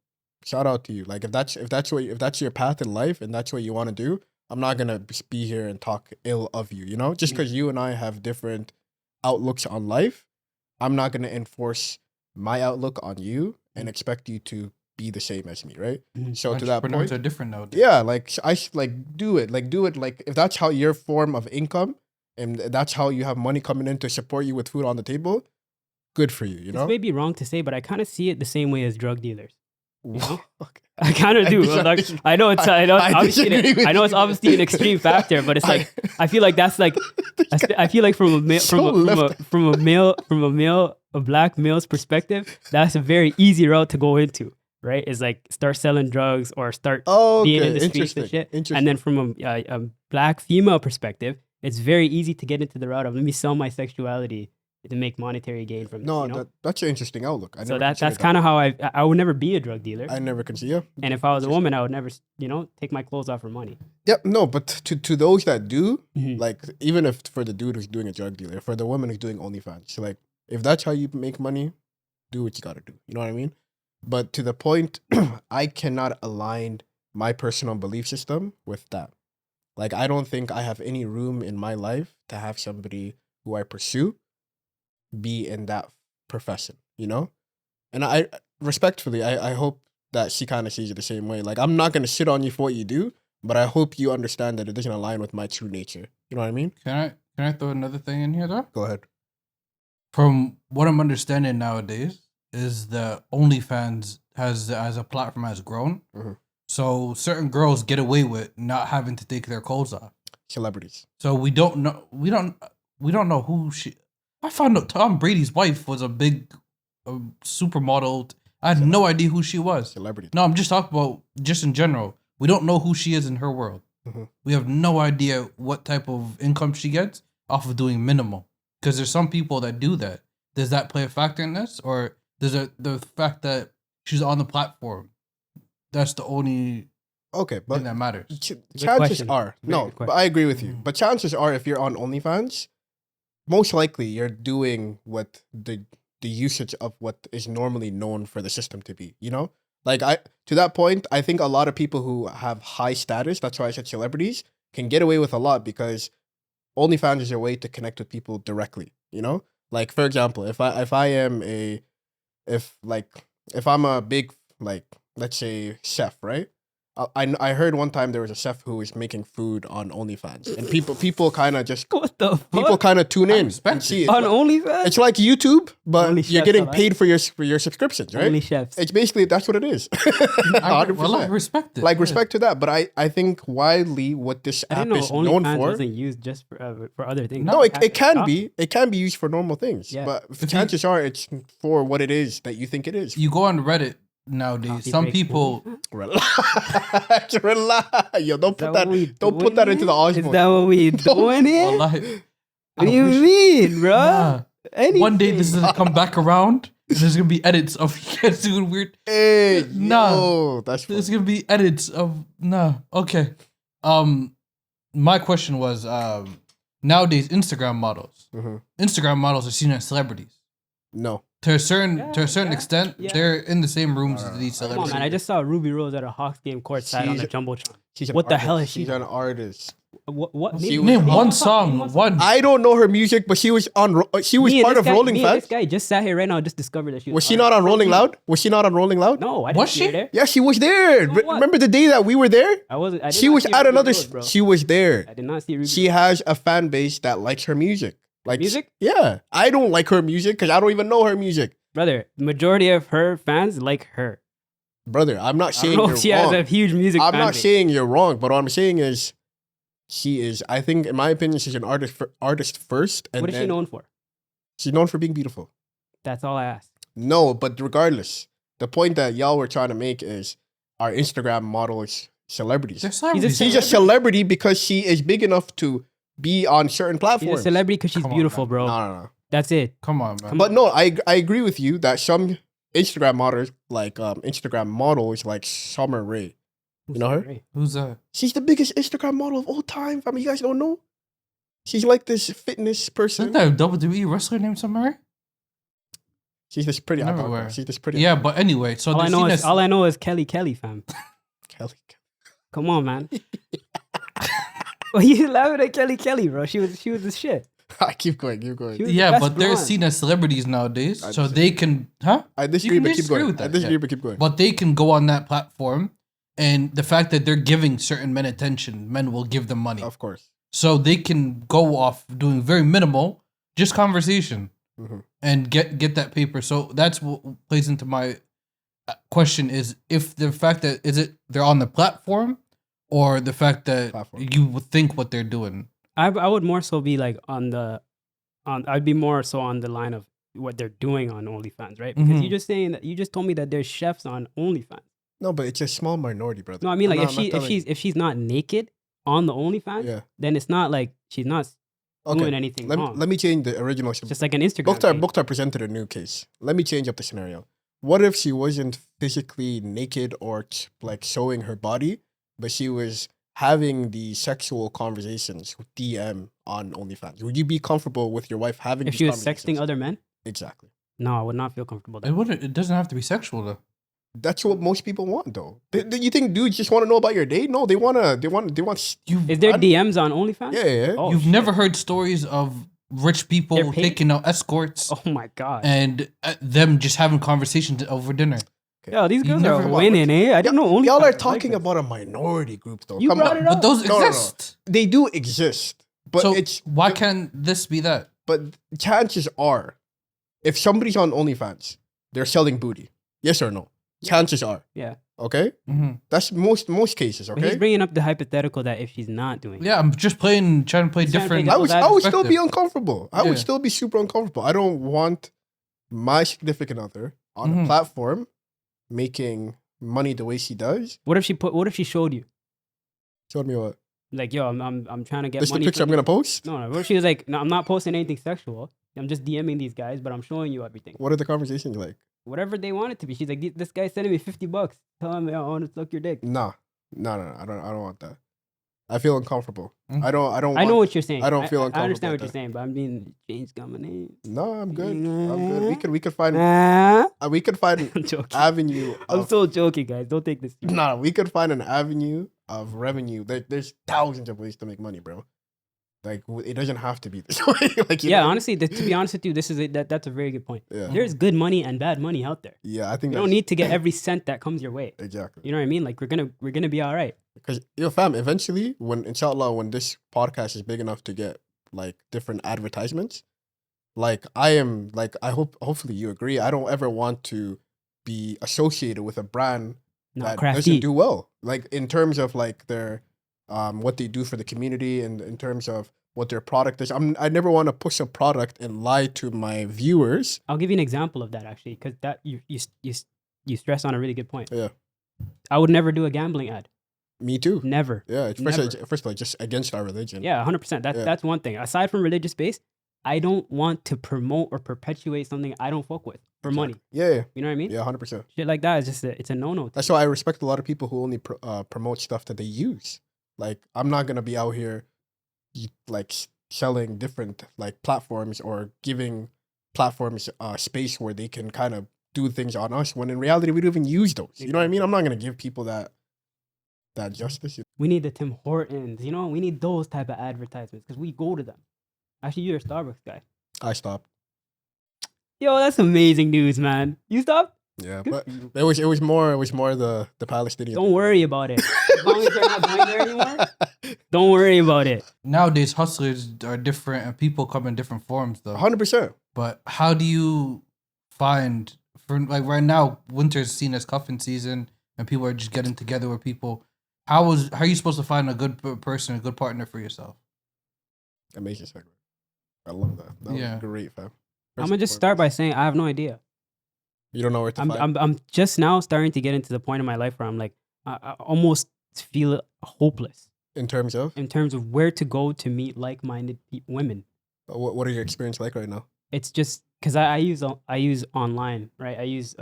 shout out to you. Like if that's your path in life and that's what you want to do, I'm not gonna be here and talk ill of you. You know, just because you and I have different outlooks on life, I'm not gonna enforce my outlook on you and expect you to be the same as me, right? So to that Entrepreneurs point, are different nowadays. yeah, like do it like if that's how your form of income and that's how you have money coming in to support you with food on the table, good for you, you know? This may be wrong to say, but I kind of see it the same way as drug dealers. You know? Okay. I kind of do. I know it's obviously an extreme factor, but it's like I feel like that's like I feel like from a black male's perspective, that's a very easy route to go into, right? Is like start selling drugs or start being in the streets and shit. And then from a black female perspective, it's very easy to get into the route of let me sell my sexuality to make monetary gain from no, this, you know? that's an interesting outlook. So that's kind of how I would never be a drug dealer. I never consider. And if I was a woman, I would never, take my clothes off for money. Yep, no, but to those that do, like even if for the dude who's doing a drug dealer, for the woman who's doing OnlyFans, so like if that's how you make money, do what you gotta do. You know what I mean? But to the point, I cannot align my personal belief system with that. Like, I don't think I have any room in my life to have somebody who I pursue be in that profession, you know? And I respectfully, I hope that she kind of sees it the same way. Like, I'm not going to shit on you for what you do, but I hope you understand that it doesn't align with my true nature. You know what I mean? Can I throw another thing in here though? Go ahead. From what I'm understanding nowadays is that OnlyFans has as a platform has grown. Mhm. So certain girls get away with not having to take their clothes off. Celebrities. So we don't know who she. I found out Tom Brady's wife was a big supermodel. I had no idea who she was. Celebrities. No, I'm just talking about just in general. We don't know who she is in her world. Mhm. We have no idea what type of income she gets off of doing minimal. Because there's some people that do that. Does that play a factor in this, or does the fact that she's on the platform? That's the only Okay, but thing that matters. chances question. are Very no, good but question. I agree with you. But chances are, if you're on OnlyFans, most likely you're doing what the usage of what is normally known for the system to be. You know, like to that point, I think a lot of people who have high status, that's why I said celebrities, can get away with a lot because OnlyFans is a way to connect with people directly. You know, like for example, if I'm a big, like, let's say chef, right? I heard one time there was a chef who was making food on OnlyFans, and people kind of just What the fuck? people kind of tune I in respect and see it. it. On OnlyFans? It's like YouTube, but Only you're chefs getting are paid for your subscriptions, right? Only chefs. It's basically that's what it is. 100%. Well, I respect it. Like yeah. respect to that, but I think widely what this I app didn't know is known OnlyFans for. wasn't used just for other things. No, it can Stop. be. It can be used for normal things, Yeah. but If you- chances are it's for what it is that you think it is. You go on Reddit nowadays. Coffee Some breaks people. OnlyFans? Relax, relax. Yo, don't Is put what we don't put that doing into the here? Is osmosis. that what we doing here? Wallahi, What do I you wish- mean, bro? Nah. One day this is Anything. gonna come back around. And there's gonna be edits of you guys doing weird. Hey, Nah. yo, that's There's funny. gonna be edits of Okay. My question was nowadays Instagram models. Mhm. Instagram models are seen as celebrities. No, To a certain Yeah, extent, yeah. they're in the same rooms as these Come on, celebrities. man. I just saw Ruby Rose at a Hawks game courtside on the She's- Jumbotron. she's an What the artist. hell is she She's an doing? artist. What? She Name was one on- song. One. I don't know her music, but she was on. She was Me and part this of guy- Rolling me and Fans. This guy just sat here right now and just discovered that she Was she not on Rolling Loud? Was she not on Rolling Loud? No, I didn't Was see her she? there. Yeah, she was there. So what? Remember the day that we were there? I wasn't. I did She not was see at Ruby another. Rose, bro. She was there. I did not see Ruby. She Rose. has a fan base that likes her music. Like Music? Yeah, I don't like her music because I don't even know her music, Brother, the majority of her fans like her. brother. I'm not I saying don't know you're if she wrong. has a huge music I'm fan not base. saying you're wrong, but what I'm saying is, she is. I think, in my opinion, she's an artist first, and What is she then known for? she's known for being beautiful. That's all I asked. No, but regardless, the point that y'all were trying to make is our Instagram models celebrities. They're celebrities. She's a celebrity because she is big enough to be on certain She's platforms. a celebrity because she's Come on, beautiful, man. bro. No. That's it. Come on, man. Come But no, I agree with you that some Instagram models, like Instagram models, like Summer Rae. You know her? Who's that? She's the biggest Instagram model of all time. I mean, you guys don't know. She's like this fitness person. Isn't that a WWE wrestler named Summer? She's this pretty. Never iconic. were. She's this pretty. Yeah, but anyway, so All I they're know seen is as all I know is Kelly, fam. Kelly. Come on, man. Well, you laughing at Kelly, bro. She was the shit. Keep going. She was the yeah, best but they're blonde. seen as celebrities nowadays, I so disagree. they can, huh? I disagree, can but keep disagree going. with I that, disagree, yeah. but keep going. But they can go on that platform, and the fact that they're giving certain men attention, men will give them money. Of course. So they can go off doing very minimal, just conversation, Mhm. and get that paper. So that's what plays into my question: is if the fact that they're on the platform, or the fact that Platform. you would think what they're doing. I would more so be like I'd be more so on the line of what they're doing on OnlyFans, right? Because Mhm. you just told me that there's chefs on OnlyFans. No, but it's a small minority, brother. No, I mean like I'm if not telling you. if she's not naked on the OnlyFans, Yeah. then it's not like she's not doing anything wrong. Let me change the original. It's just like an Instagram. page. Mukhtar presented a new case. Let me change up the scenario. What if she wasn't physically naked or like showing her body, but she was having the sexual conversations with DM on OnlyFans? Would you be comfortable with your wife having If these she was conversations? sexting other men, Exactly. no, I would not feel comfortable. There. It doesn't have to be sexual though. That's what most people want, though. You think dudes just want to know about your day? No, they want. Is there DMs on OnlyFans? Yeah. Oh, You've shit. never heard stories of rich people They're paid? taking out escorts Oh my god. and them just having conversations over dinner. Yo, these You girls never- are winning, eh? I didn't know OnlyFans. Y'all are was like talking this. about a minority group, though. You Come brought on. it up. But those No. exist. They do exist, but So it's why can't this be that? But chances are, if somebody's on OnlyFans, they're selling booty. Yes or no? Chances are. Yeah. Okay? Mm-hmm. That's most cases, But he's okay? bringing up the hypothetical that if she's not doing it. Yeah, I'm just trying to play He's trying to different. play I would devil's still be perspective. uncomfortable. I would Yeah. still be super uncomfortable. I don't want my significant other on a Mhm. platform making money the way she does. What if she showed you? Showed me what? Like, yo, I'm trying to get This is the money. picture I'm from you. gonna post? No. What if she was like, no, I'm not posting anything sexual. I'm just DMing these guys, but I'm showing you everything. What are the conversations like? Whatever they want it to be. She's like, this guy's sending me $50. Tell him I want to suck your dick. No. I don't want that. I feel uncomfortable. Mhm. I don't I know want- what you're saying. I don't feel I uncomfortable understand with what you're that. saying, but I'm being James got my name. No, I'm good. We could find I'm an joking. avenue I'm of so joking, guys. Don't take this. seriously. no, we could find an avenue of revenue. There's thousands of ways to make money, bro. Like it doesn't have to be this way. Like you Yeah, know? honestly, to be honest with you, that's a very good point. Yeah. There's good money and bad money out there. Yeah, I think You don't need to get every cent that comes your way. exactly. You know what I mean? Like we're gonna be all right. Because fam, eventually when inshallah when this podcast is big enough to get like different advertisements, like I hopefully you agree. I don't ever want to be associated with a brand Not that crafty. doesn't do well. Like in terms of like their what they do for the community and in terms of what their product is. I never want to push a product and lie to my viewers. I'll give you an example of that actually, because that you stress on a really good point. Yeah. I would never do a gambling ad. Me too. Never. Yeah, it's Never. first of all, just against our religion. Yeah, 100%. Yeah. That's one thing. Aside from religious based, I don't want to promote or perpetuate something I don't fuck with for money. Yeah, You know what I mean? yeah, 100%. Shit like that is just it's a no-no. That's why I respect a lot of people who only promote stuff that they use. Like, I'm not gonna be out here, like selling different like platforms or giving platforms space where they can kind of do things on us when in reality we don't even use those. You know what I mean? I'm not gonna give people that justice. We need the Tim Hortons, you know? We need those type of advertisements because we go to them. Actually, you're a Starbucks guy. I stopped. Yo, that's amazing news, man. You stopped? Yeah, Good but for you. it was more the Palestinian. Don't worry about it. As long as you're not going there anymore, don't worry about it. Nowadays, hustlers are different and people come in different forms, though. 100%. But how do you find, for like right now, winter is seen as cuffing season and people are just getting together with people. How are you supposed to find a good person, a good partner for yourself? Amazing segue. I love that. That Yeah. was great, fam. I'm gonna just start by saying I have no idea. You don't know where to find. I'm just now starting to get into the point in my life where I'm like I almost feel hopeless In terms of in terms of where to go to meet like-minded women. what are your experience like right now? It's just because I use online, right? I use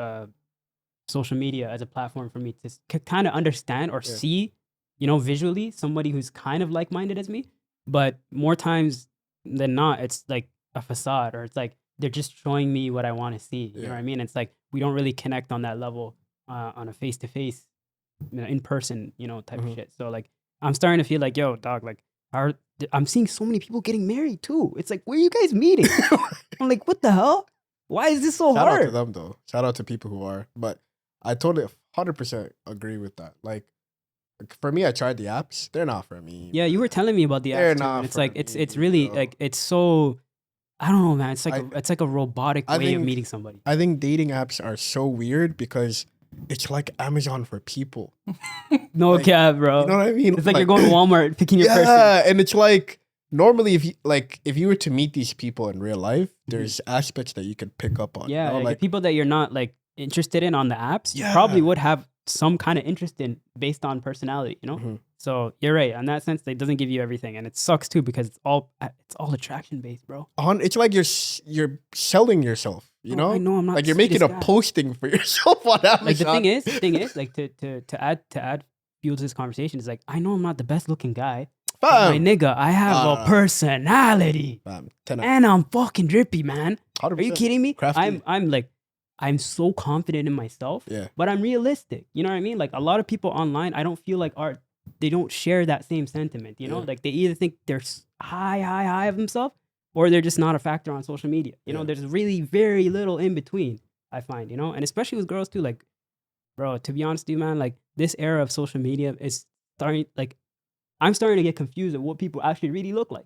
social media as a platform for me to kind of understand or Yeah. see, visually somebody who's kind of like-minded as me. But more times than not, it's like a facade, or it's like they're just showing me what I want to see. You know Yeah. what I mean? It's like we don't really connect on that level on a face-to-face, in person, type Mhm. of shit. So like I'm starting to feel like, yo, dog, like I'm seeing so many people getting married too. It's like, where are you guys meeting? I'm like, what the hell? Why is this so Shout out to hard? them though. Shout out to people who are. But I totally 100% agree with that. Like for me, I tried the apps. They're not for me. Yeah, you were telling me about the They're apps too, not and it's for like it's me, really bro. like it's so I don't know, man. It's like I- it's like a robotic I way of think- meeting somebody. I think dating apps are so weird because it's like Amazon for people. No like, cap, bro. You know what I mean? It's like you're going to Walmart picking your person. Yeah, and it's like normally if you were to meet these people in real life, there's aspects that you could pick up on. Mm-hmm. Yeah, you know? like, like the people that you're not like interested in on the apps, you Yeah. probably would have some kind of interest in based on personality, Mhm. So you're right. In that sense, it doesn't give you everything, and it sucks too because it's all attraction based, bro. it's like you're selling yourself. You No, know, I know I'm not like the you're making a sweetest guy. posting for yourself on Amazon. Like the thing is, like to add fuel to this conversation is like I know I'm not the best looking guy. But my Fam, nigga, I have Nah, a nah. personality, fam, 10 and I'm fucking drippy, man. Are you 100%. kidding me? Crafty. I'm like I'm so confident in myself, but I'm realistic. You know what I mean? Like a lot of people online, I don't feel like they don't share that same sentiment. You know, like they either think they're high of themselves, or they're just not a factor on social media. You know, there's really very little in between, I find, you know, and especially with girls too. Like, bro, to be honest with you, man, like this era of social media is starting, like, I'm starting to get confused at what people actually really look like.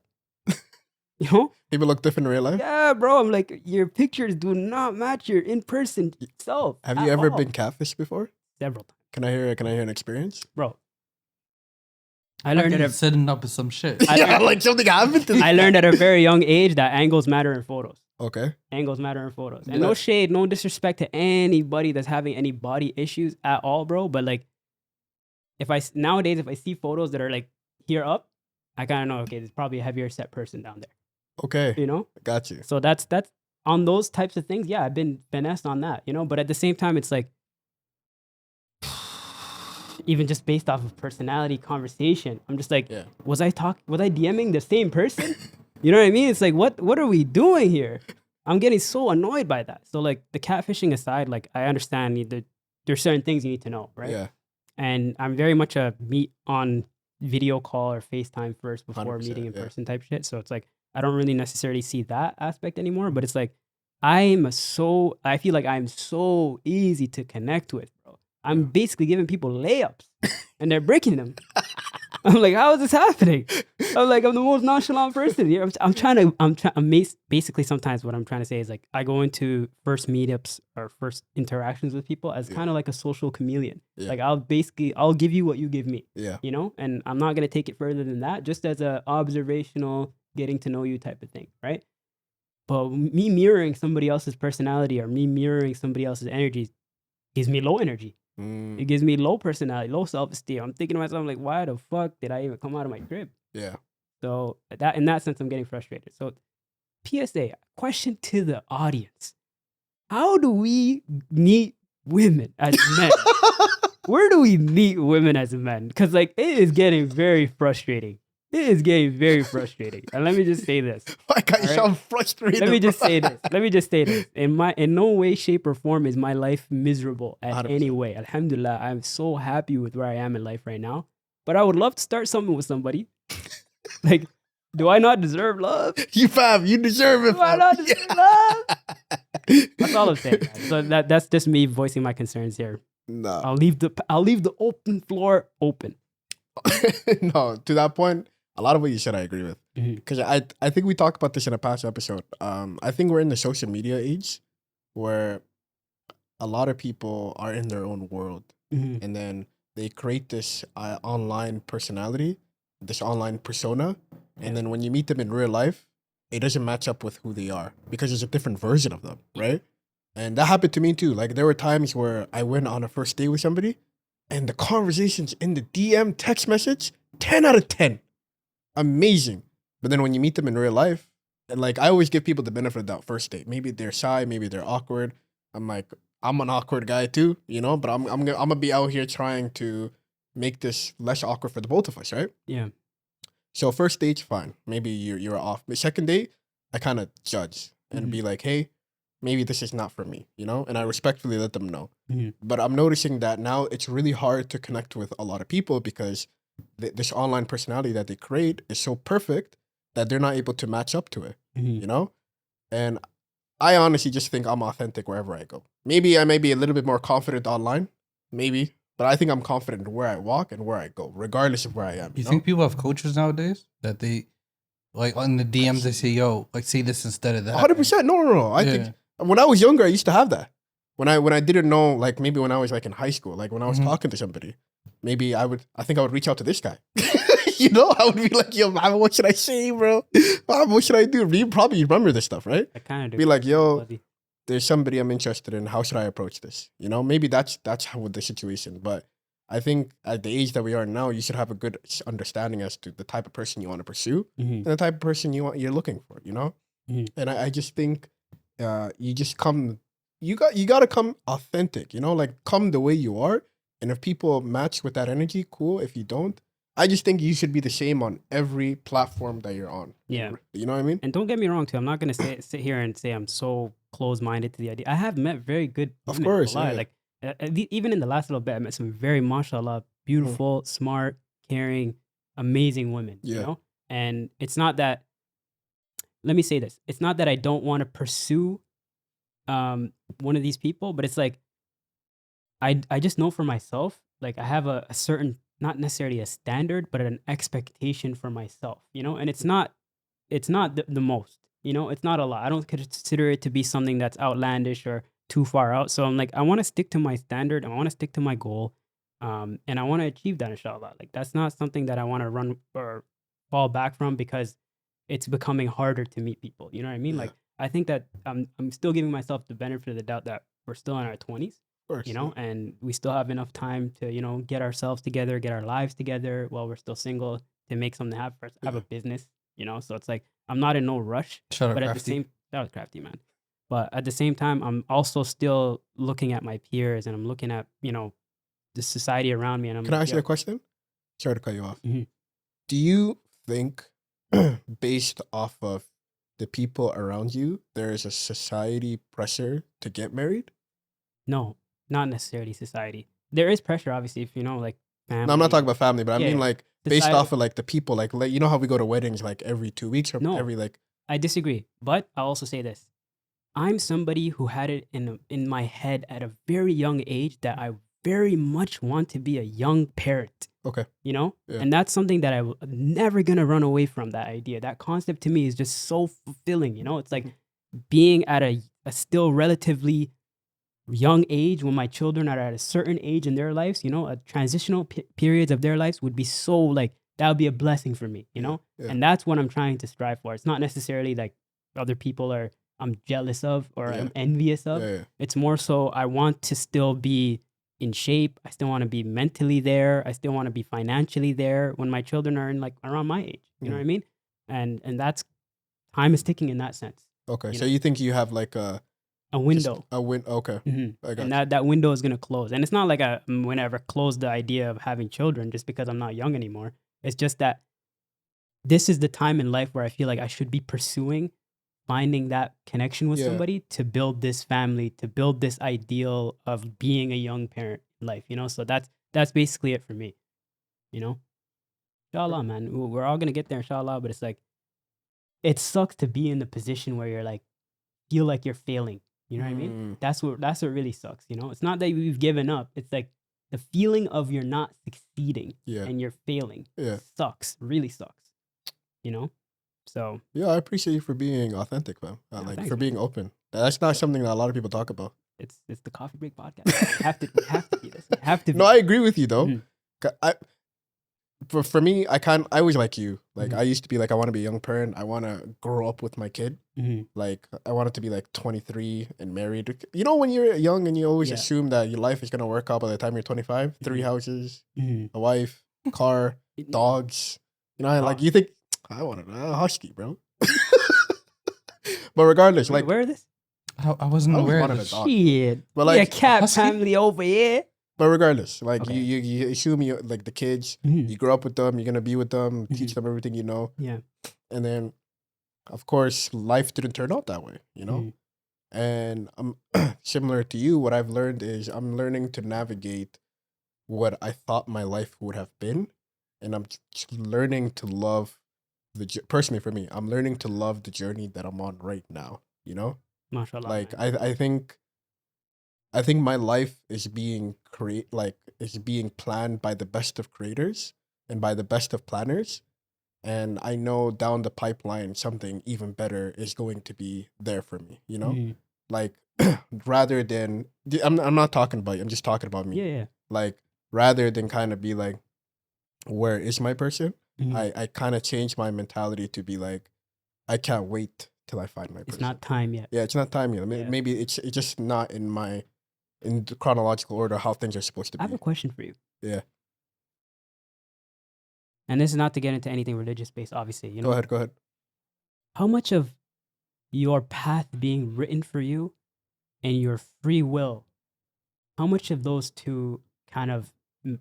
You know? People look different in real life? Yeah, bro. I'm like, your pictures do not match your in-person self. Have you ever been catfished before? Several times. Can I hear an experience? Bro. I learned at setting up some shit. Like something happened to I learned at a very young age that angles matter in photos. Okay. Angles matter in photos. And no shade, no disrespect to anybody that's having any body issues at all, bro. But like, nowadays, if I see photos that are like here up, I kind of know, okay, there's probably a heavier set person down there. Okay. You know? Got you. So that's on those types of things. Yeah, I've been finessed on that, you know? But at the same time, it's like, even just based off of personality conversation, I'm just like, was I DMing the same person? You know what I mean? It's like, what are we doing here? I'm getting so annoyed by that. So like the catfishing aside, like I understand there's certain things you need to know, right? Yeah. And I'm very much a meet on video call or FaceTime first before meeting in person type shit. So it's like, I don't really necessarily see that aspect anymore, but it's like, I feel like I'm so easy to connect with, bro. I'm basically giving people layups and they're breaking them. I'm like, how is this happening? I'm like, I'm the most nonchalant person here. Basically sometimes what I'm trying to say is like, I go into first meetups or first interactions with people as kind of like a social chameleon. Like I'll give you what you give me, you know? And I'm not going to take it further than that, just as a observational, getting to know you type of thing, right? But me mirroring somebody else's personality or me mirroring somebody else's energy gives me low energy. It gives me low personality, low self-esteem. I'm thinking to myself, like, why the fuck did I even come out of my crib? Yeah. So in that sense, I'm getting frustrated. So PSA, question to the audience. How do we meet women as men? Where do we meet women as men? Because like, it is getting very frustrating. It is getting very frustrating. And let me just say this. Why can't you sound frustrated? Let me just say this. In no way, shape, or form is my life miserable at 100%. Any way. Alhamdulillah, I'm so happy with where I am in life right now. But I would love to start something with somebody. Like, do I not deserve love? You deserve it, fam. Do I not deserve love? That's all I'm saying, man. So that's just me voicing my concerns here. No. I'll leave the open floor open. No, to that point, a lot of what you said, I agree with. Because I think we talked about this in a past episode. I think we're in the social media age where a lot of people are in their own world. And then they create this online personality, this online persona. And then when you meet them in real life, it doesn't match up with who they are because there's a different version of them, right? And that happened to me too. Like there were times where I went on a first date with somebody and the conversations in the DM text message, 10 out of 10. Amazing. But then when you meet them in real life, and like I always give people the benefit of that first date. Maybe they're shy, maybe they're awkward. I'm like, I'm an awkward guy too, you know, but I'm gonna be out here trying to make this less awkward for the both of us, right? Yeah. So first date's fine. Maybe you're off. But second date, I kind of judge and be like, hey, maybe this is not for me, you know? And I respectfully let them know. But I'm noticing that now it's really hard to connect with a lot of people because this online personality that they create is so perfect that they're not able to match up to it, you know? And I honestly just think I'm authentic wherever I go. Maybe I may be a little bit more confident online, maybe, but I think I'm confident where I walk and where I go, regardless of where I am. You think people have coaches nowadays that they, like on the DMs, they say, yo, like say this instead of that? 100%. No. I think when I was younger, I used to have that. When I didn't know, like maybe when I was like in high school, like when I was talking to somebody, maybe I think I would reach out to this guy. You know, I would be like, yo, man, what should I say, bro? What should I do? You probably remember this stuff, right? I kind of do. Be like, yo, there's somebody I'm interested in. How should I approach this? You know, maybe that's how the situation. But I think at the age that we are now, you should have a good understanding as to the type of person you want to pursue and the type of person you're looking for, you know? And I just think you got to come authentic, you know, like come the way you are. And if people match with that energy, cool. If you don't, I just think you should be the same on every platform that you're on. Yeah. You know what I mean? And don't get me wrong too. I'm not going to sit here and say I'm so closed-minded to the idea. I have met very good Of women. course, Wallahi, yeah. like even in the last little bit, I met some very mashallah, beautiful, smart, caring, amazing women. You Yeah. know, and it's not that. Let me say this: it's not that I don't want to pursue one of these people, but it's like I just know for myself, like I have a certain, not necessarily a standard, but an expectation for myself, you know, and it's not the most, you know, it's not a lot. I don't consider it to be something that's outlandish or too far out. So I'm like, I want to stick to my standard. I want to stick to my goal. And I want to achieve that, inshallah. Like that's not something that I want to run or fall back from because it's becoming harder to meet people. You know what I mean? Yeah. Like I think that I'm still giving myself the benefit of the doubt that we're still in our 20s, Of course. you know, and we still have enough time to, you know, get ourselves together, get our lives together while we're still single, to make something happen for us, have a business, you know. So it's like I'm not in no rush, Shout out but at the Crafty. same, that was crafty, man. But at the same time, I'm also still looking at my peers and I'm looking at, you know, the society around me, and I'm Can I like, ask you a question? Sorry to cut you off. Mhm. Do you think, based off of the people around you, there is a society pressure to get married? no, not necessarily society. There is pressure, obviously, if you know, like family. No, I'm not talking about family, but I Yeah, mean like based societal- off of like the people, like you know how we go to weddings like every 2 weeks or No. every like. I disagree, but I'll also say this: I'm somebody who had it in my head at a very young age that I very much want to be a young parent. Okay. You know, Yeah. and that's something that I'm never gonna run away from. That idea, that concept to me is just so fulfilling. You know, it's like being at a still relatively young age when my children are at a certain age in their lives. You know, a transitional periods of their lives would be so like that would be a blessing for me. You know, Yeah. and that's what I'm trying to strive for. It's not necessarily like other people are I'm jealous of or Yeah. I'm envious of. Yeah. It's more so I want to still be in shape. I still want to be mentally there. I still want to be financially there when my children are in like around my age. You know what I mean? And that's time is ticking in that sense. Okay. You So know? you think you have like a window. Okay. Mhm. I got And you. that window is gonna close. And it's not like I'm whenever close the idea of having children just because I'm not young anymore. It's just that this is the time in life where I feel like I should be pursuing finding that connection with Yeah. somebody to build this family, to build this ideal of being a young parent in life, you know? So that's basically it for me, you know? Inshallah, man. We're all gonna get there, inshallah, but it's like it sucks to be in the position where you're like feel like you're failing. You know what I mean? That's what really sucks, you know? It's not that you've given up. It's like the feeling of you're not succeeding Yeah. and you're failing Yeah. sucks, really sucks. You know? So Yeah, I appreciate you for being authentic, man. Yeah, Like thanks, for man. being open. That's not something that a lot of people talk about. it's the Coffee Break podcast. We have to be this. We have to be. No, I agree with you though. Mhm. For me, I was like you. Like Mhm. I used to be like I want to be a young parent. I want to grow up with my kid. Mhm. Like I wanted to be like 23 and married. You know when you're young and you always Yeah. assume that your life is gonna work out by the time you're 25. 3 Mhm. houses, Mhm. a wife, car, dogs. You know, like you think I want a husky, bro. But regardless, Wait, like where is this? I wasn't I always aware of wanted a this. dog. Shit. But like yeah, cat husky? family over here. But regardless, like Okay. you assume you like the kids, Mhm. you grow up with them, you're gonna be with them, teach Mhm. them everything you know, Yeah. and then, of course, life didn't turn out that way, you know. Mhm. And I'm similar to you. What I've learned is I'm learning to navigate what I thought my life would have been, and I'm just learning to love personally for me. I'm learning to love the journey that I'm on right now. You know, MashaAllah. like man. I think my life is being planned by the best of creators and by the best of planners. And I know down the pipeline something even better is going to be there for me, you know? Mhm. Like rather than I'm not talking about you, I'm just talking about me. Yeah, yeah. Like rather than kind of be like, where is my person? Mhm. I kind of changed my mentality to be like, I can't wait till I find my person. It's not time yet. Yeah, it's not time yet. Yeah. Maybe it's just not in the chronological order how things are supposed to I have be. a question for you. Yeah. And this is not to get into anything religious based, obviously. You know, Go ahead. how much of your path being written for you and your free will, how much of those two kind of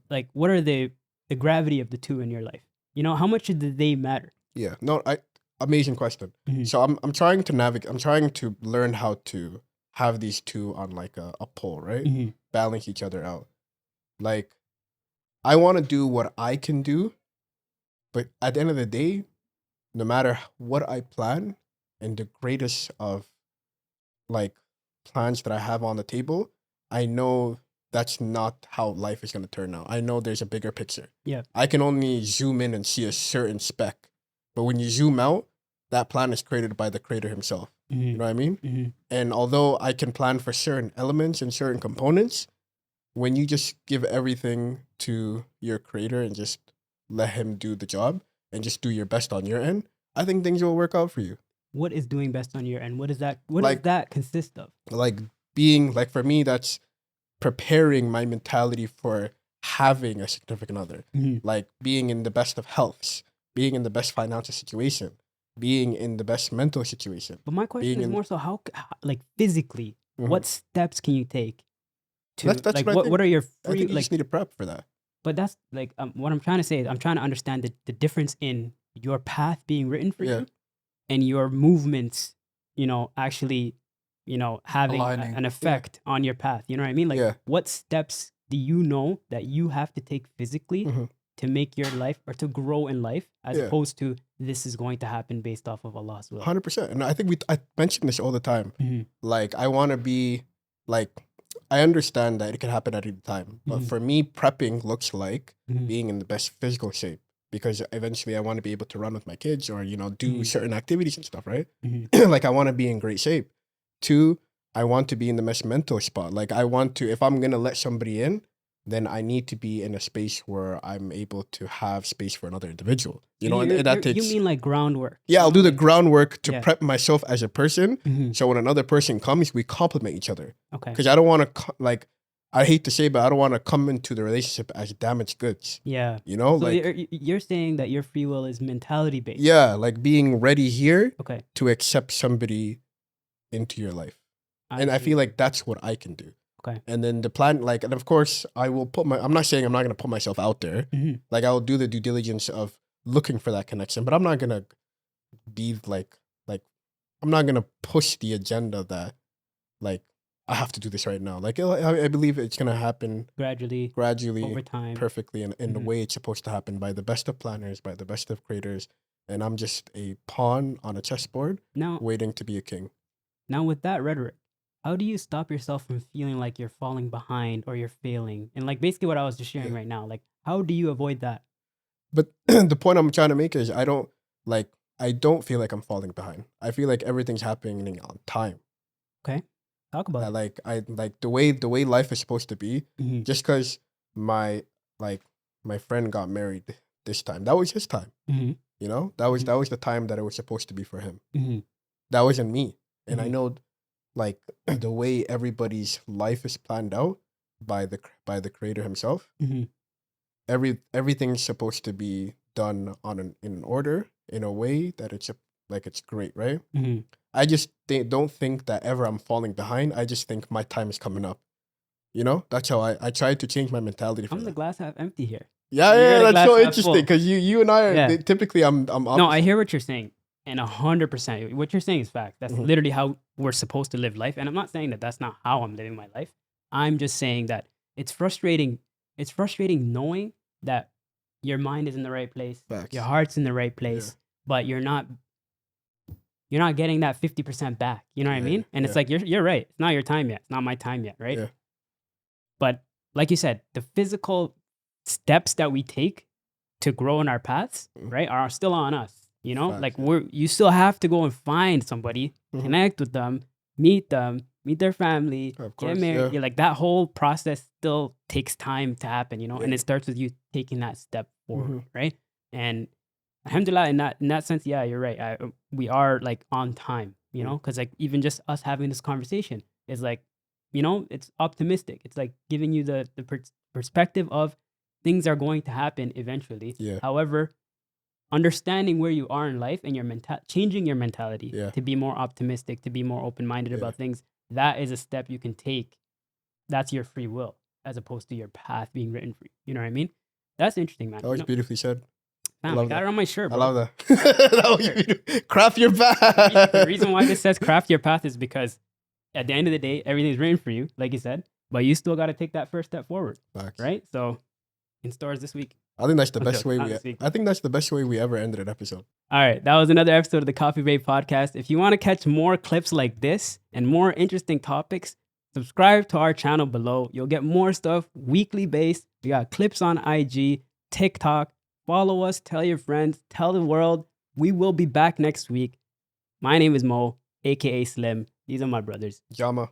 like what are the gravity of the two in your life? You know, how much do they matter? Yeah. No, amazing question. Mhm. So I'm trying to navigate. I'm trying to learn how to have these two on like a pole, right? Mhm. Balance each other out. Like I want to do what I can do, but at the end of the day, no matter what I plan, and the greatest of like plans that I have on the table, I know that's not how life is going to turn out. I know there's a bigger picture. Yeah. I can only zoom in and see a certain speck. But when you zoom out, that plan is created by the creator himself. You know what I mean? Mhm. And although I can plan for certain elements and certain components, when you just give everything to your creator and just let him do the job and just do your best on your end, I think things will work out for you. What is doing best on your end? What does that Like- consist of? Like being like for me, that's preparing my mentality for having a significant other. Mhm. Like being in the best of healths, being in the best financial situation, being in the best mental situation. But my question being is in- more so like physically, Mhm. what steps can you take to That's like what I what think. are your I free think you like just need to prep for that. but that's like what I'm trying to say is I'm trying to understand the difference in your path being written for Yeah. you and your movements, actually, having Aligning. an effect on your path. You know what I mean? Like Yeah. what steps do you know that you have to take physically Mhm. to make your life or to grow in life as Yeah. opposed to this is going to happen based off of Allah's will? 100%. And I think I mention this all the time. Mhm. Like I want to be like, I understand that it can happen at any time, but Mhm. for me, prepping looks like Mhm. being in the best physical shape because eventually I want to be able to run with my kids or do Mhm. certain activities and stuff, right? Mhm. Like I want to be in great shape. 2, I want to be in the best mental spot. Like I want to, if I'm gonna let somebody in, then I need to be in a space where I'm able to have space for another individual. You know, and that takes. You mean like groundwork? Yeah, I'll do the like, groundwork to Yeah. prep myself as a person. Mhm. So when another person comes, we complement each other. Okay. Because I don't want to I hate to say, but I don't want to come into the relationship as damaged goods. Yeah. You know, So like you're saying that your free will is mentality based. yeah, like being ready here Okay. to accept somebody into your life. I And I see. feel like that's what I can do. Okay. And then the plan, like, and of course, I'm not saying I'm not going to put myself out there. Mhm. Like, I'll do the due diligence of looking for that connection, but I'm not going to be like, I'm not going to push the agenda that, like, I have to do this right now. Like, I believe it's going to happen gradually over time. perfectly in the Mhm. way it's supposed to happen by the best of planners, by the best of creators. And I'm just a pawn on a chessboard Now, waiting to be a king. with that rhetoric, how do you stop yourself from feeling like you're falling behind or you're failing? And like basically what I was just sharing Yeah. right now, like how do you avoid that? But the point I'm trying to make is I don't feel like I'm falling behind. I feel like everything's happening on time. Okay. Talk about it. Like I like the way life is supposed to be. Mhm. Just because my friend got married this time, that was his time. Mhm. You know, that was Mhm. the time that it was supposed to be for him. Mhm. That wasn't me. And I Mhm. know, like the way everybody's life is planned out by the creator himself. Mhm. Everything's supposed to be done in an order in a way that it's great, right? Mhm. I just don't think that ever I'm falling behind. I just think my time is coming up. You know, that's how I tried to change my mentality for I'm the that. glass half empty here. Yeah, You're the that's glass so half interesting full. because you and I are Yeah. typically I'm No, I opposite. hear what you're saying, and 100%. What you're saying is fact. That's Mhm. literally how we're supposed to live life. And I'm not saying that that's not how I'm living my life. I'm just saying that it's frustrating. It's frustrating knowing that your mind is in the right place, Facts. your heart's in the right place, but you're not getting that 50% back. You know what I Yeah, mean? And it's yeah. like you're right. It's not your time yet. It's not my time yet, right? Yeah. But like you said, the physical steps that we take to grow in our paths, Mhm. right, are still on us. You know, Facts, like yeah. you still have to go and find somebody, Mhm. connect with them, meet their family, Of get course, married. yeah. Yeah, like that whole process still takes time to happen, and Yeah. it starts with you taking that step forward, Mhm. right? And alhamdulillah, in that sense, yeah, you're right. We are like on time, you know, because like even just us having this conversation is like, it's optimistic. It's like giving you the perspective of things are going to happen eventually. Yeah. However, understanding where you are in life and changing your mentality Yeah. to be more optimistic, to be more open-minded Yeah. about things, that is a step you can take. That's your free will as opposed to your path being written for you. You know what I mean? That's interesting, man. That was beautifully said. Fam, I love got that. it on my shirt, I bro. love that. That's what you do. Craft your path. The reason why this says craft your path is because at the end of the day, everything's written for you, like you said, but you still got to take that first step forward, Facts. right? So, in stores this week. I think that's the I'm best joking, way not we. this week. I think that's the best way we ever ended an episode. All right, that was another episode of the Coffee Break Podcast. If you want to catch more clips like this and more interesting topics, subscribe to our channel below. You'll get more stuff weekly based. We got clips on IG, TikTok. Follow us, tell your friends, tell the world. We will be back next week. My name is Mo, aka Slim. These are my brothers. Jama.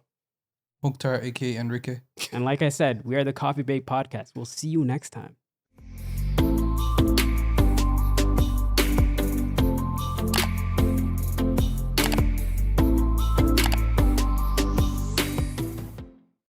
Mukhtar, aka Enrique. And like I said, we are the Coffee Break Podcast. We'll see you next time.